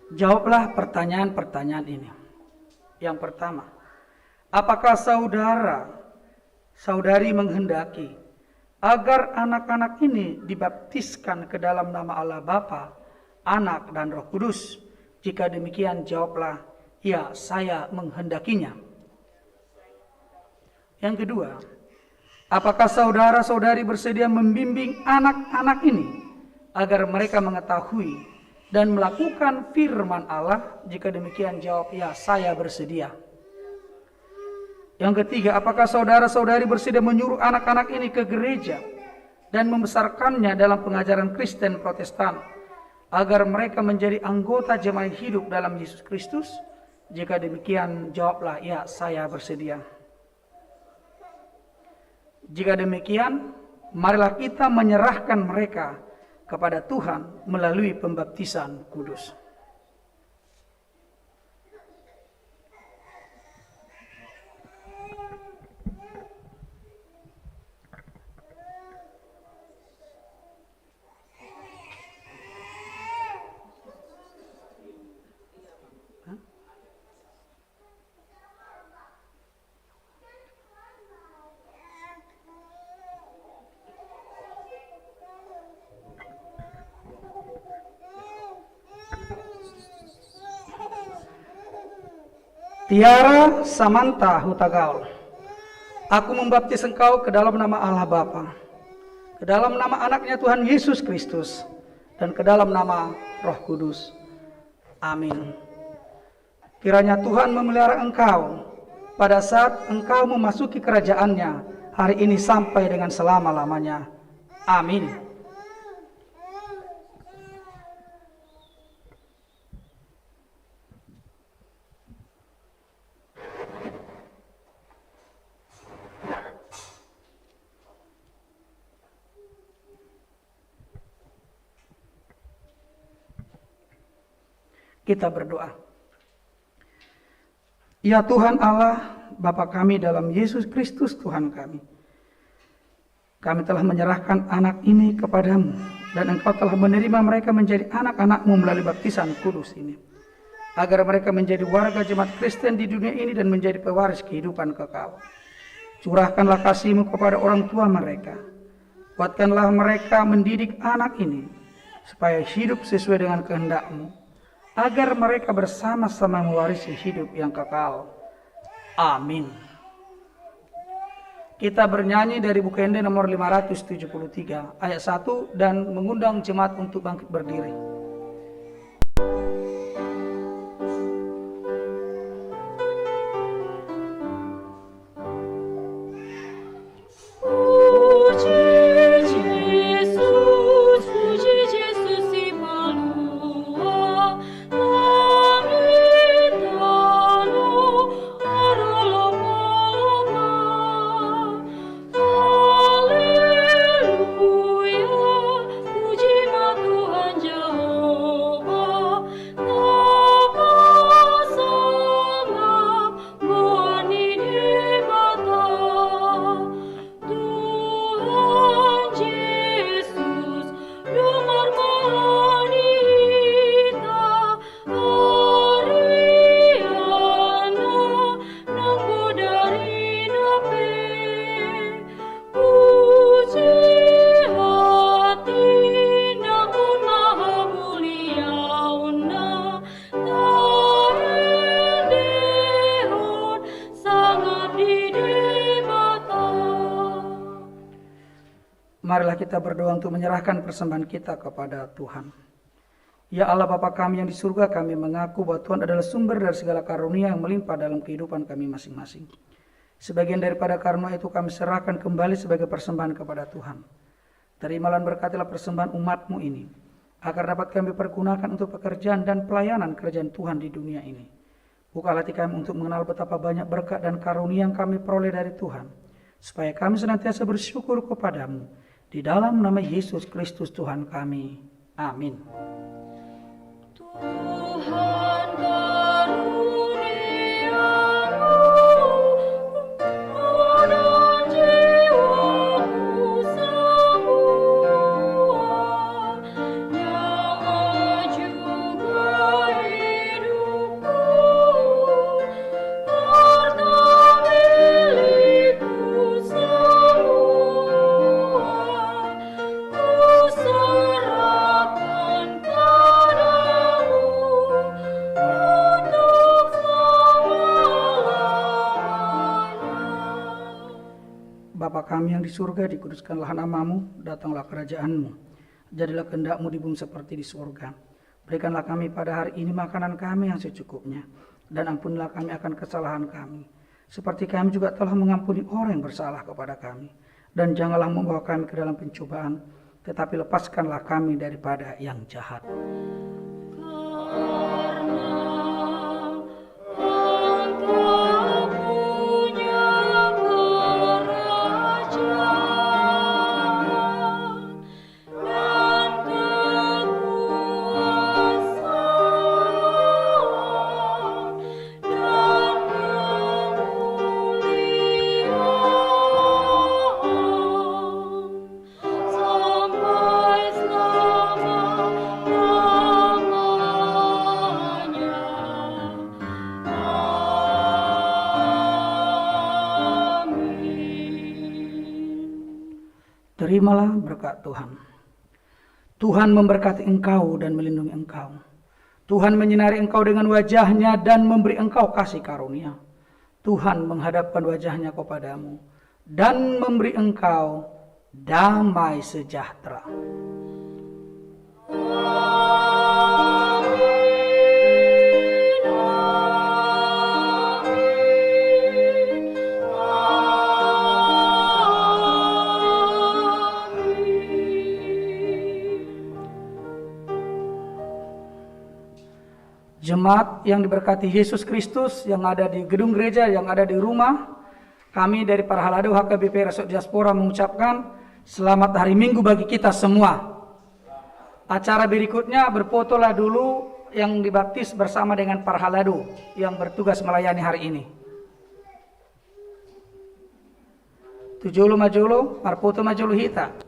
Jawablah pertanyaan-pertanyaan ini. Yang pertama, apakah saudara-saudari menghendaki agar anak-anak ini dibaptiskan ke dalam nama Allah Bapa, Anak, dan Roh Kudus? Jika demikian, jawablah, ya, saya menghendakinya. Yang kedua, apakah saudara-saudari bersedia membimbing anak-anak ini agar mereka mengetahui dan melakukan firman Allah? Jika demikian, jawab, ya, saya bersedia. Yang ketiga, apakah saudara-saudari bersedia menyuruh anak-anak ini ke gereja dan membesarkannya dalam pengajaran Kristen Protestan agar mereka menjadi anggota jemaat hidup dalam Yesus Kristus? Jika demikian, jawablah, ya, saya bersedia. Jika demikian, marilah kita menyerahkan mereka kepada Tuhan melalui pembaptisan kudus. Tiara Samantha Hutagaul, aku membaptis engkau ke dalam nama Allah Bapa, ke dalam nama anaknya Tuhan Yesus Kristus, dan ke dalam nama Roh Kudus. Amin. Kiranya Tuhan memelihara engkau pada saat engkau memasuki kerajaannya hari ini sampai dengan selama-lamanya. Amin. Kita berdoa. Ya Tuhan Allah, Bapa kami dalam Yesus Kristus Tuhan kami. Kami telah menyerahkan anak ini kepadamu, dan Engkau telah menerima mereka menjadi anak-anak-Mu melalui baptisan kudus ini, agar mereka menjadi warga jemaat Kristen di dunia ini dan menjadi pewaris kehidupan kekal. Curahkanlah kasih-Mu kepada orang tua mereka. Kuatkanlah mereka mendidik anak ini, supaya hidup sesuai dengan kehendak-Mu, agar mereka bersama-sama mewarisi hidup yang kekal. Amin. Kita bernyanyi dari buku Ende nomor 573 ayat 1 dan mengundang jemaat untuk bangkit berdiri. Marilah kita berdoa untuk menyerahkan persembahan kita kepada Tuhan. Ya Allah Bapa kami yang di surga, kami mengaku bahwa Tuhan adalah sumber dari segala karunia yang melimpah dalam kehidupan kami masing-masing. Sebagian daripada karunia itu kami serahkan kembali sebagai persembahan kepada Tuhan. Terimalah dan berkatilah persembahan umat-Mu ini, agar dapat kami pergunakan untuk pekerjaan dan pelayanan kerajaan Tuhan di dunia ini. Bukalah hati kami untuk mengenal betapa banyak berkat dan karunia yang kami peroleh dari Tuhan, supaya kami senantiasa bersyukur kepada-Mu. Di dalam nama Yesus Kristus Tuhan kami. Amin. Tuhan karuniamu dan jiwaku semua, yang juga hidupku, harta milikku semua. Bapa kami yang di surga, dikuduskanlah nama-Mu, datanglah kerajaan-Mu. Jadilah kehendak-Mu di bumi seperti di surga. Berikanlah kami pada hari ini makanan kami yang secukupnya, dan ampunilah kami akan kesalahan kami, seperti kami juga telah mengampuni orang yang bersalah kepada kami. Dan janganlah membawa kami ke dalam pencobaan, tetapi lepaskanlah kami daripada yang jahat. Terimalah berkat Tuhan. Tuhan memberkati engkau dan melindungi engkau. Tuhan menyinari engkau dengan wajah-Nya dan memberi engkau kasih karunia. Tuhan menghadapkan wajah-Nya kepadamu dan memberi engkau damai sejahtera. Jemaat yang diberkati Yesus Kristus yang ada di gedung gereja, yang ada di rumah, kami dari para Halado HKBP Resort Diaspora mengucapkan selamat hari Minggu bagi kita semua. Acara berikutnya berfotolah dulu yang dibaptis bersama dengan para Halado yang bertugas melayani hari ini. Tujulu majulu, marfoto majulu hita.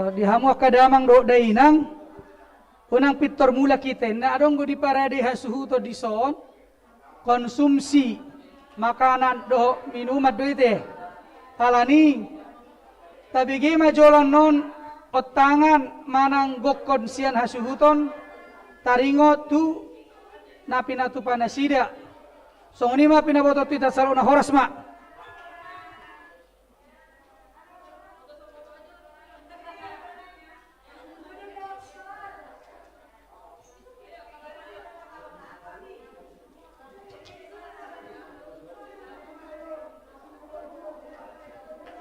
Di hamu kadamang do dainang unang pitor mula kita na adong go di parade hasuhu to di son konsumsi makanan do minuman do ite palani tabigi majolan non otangan manang gokon sian hasuhuton taringo tu na pinatupan na sida so ni ma pinaboto tita saluna horas ma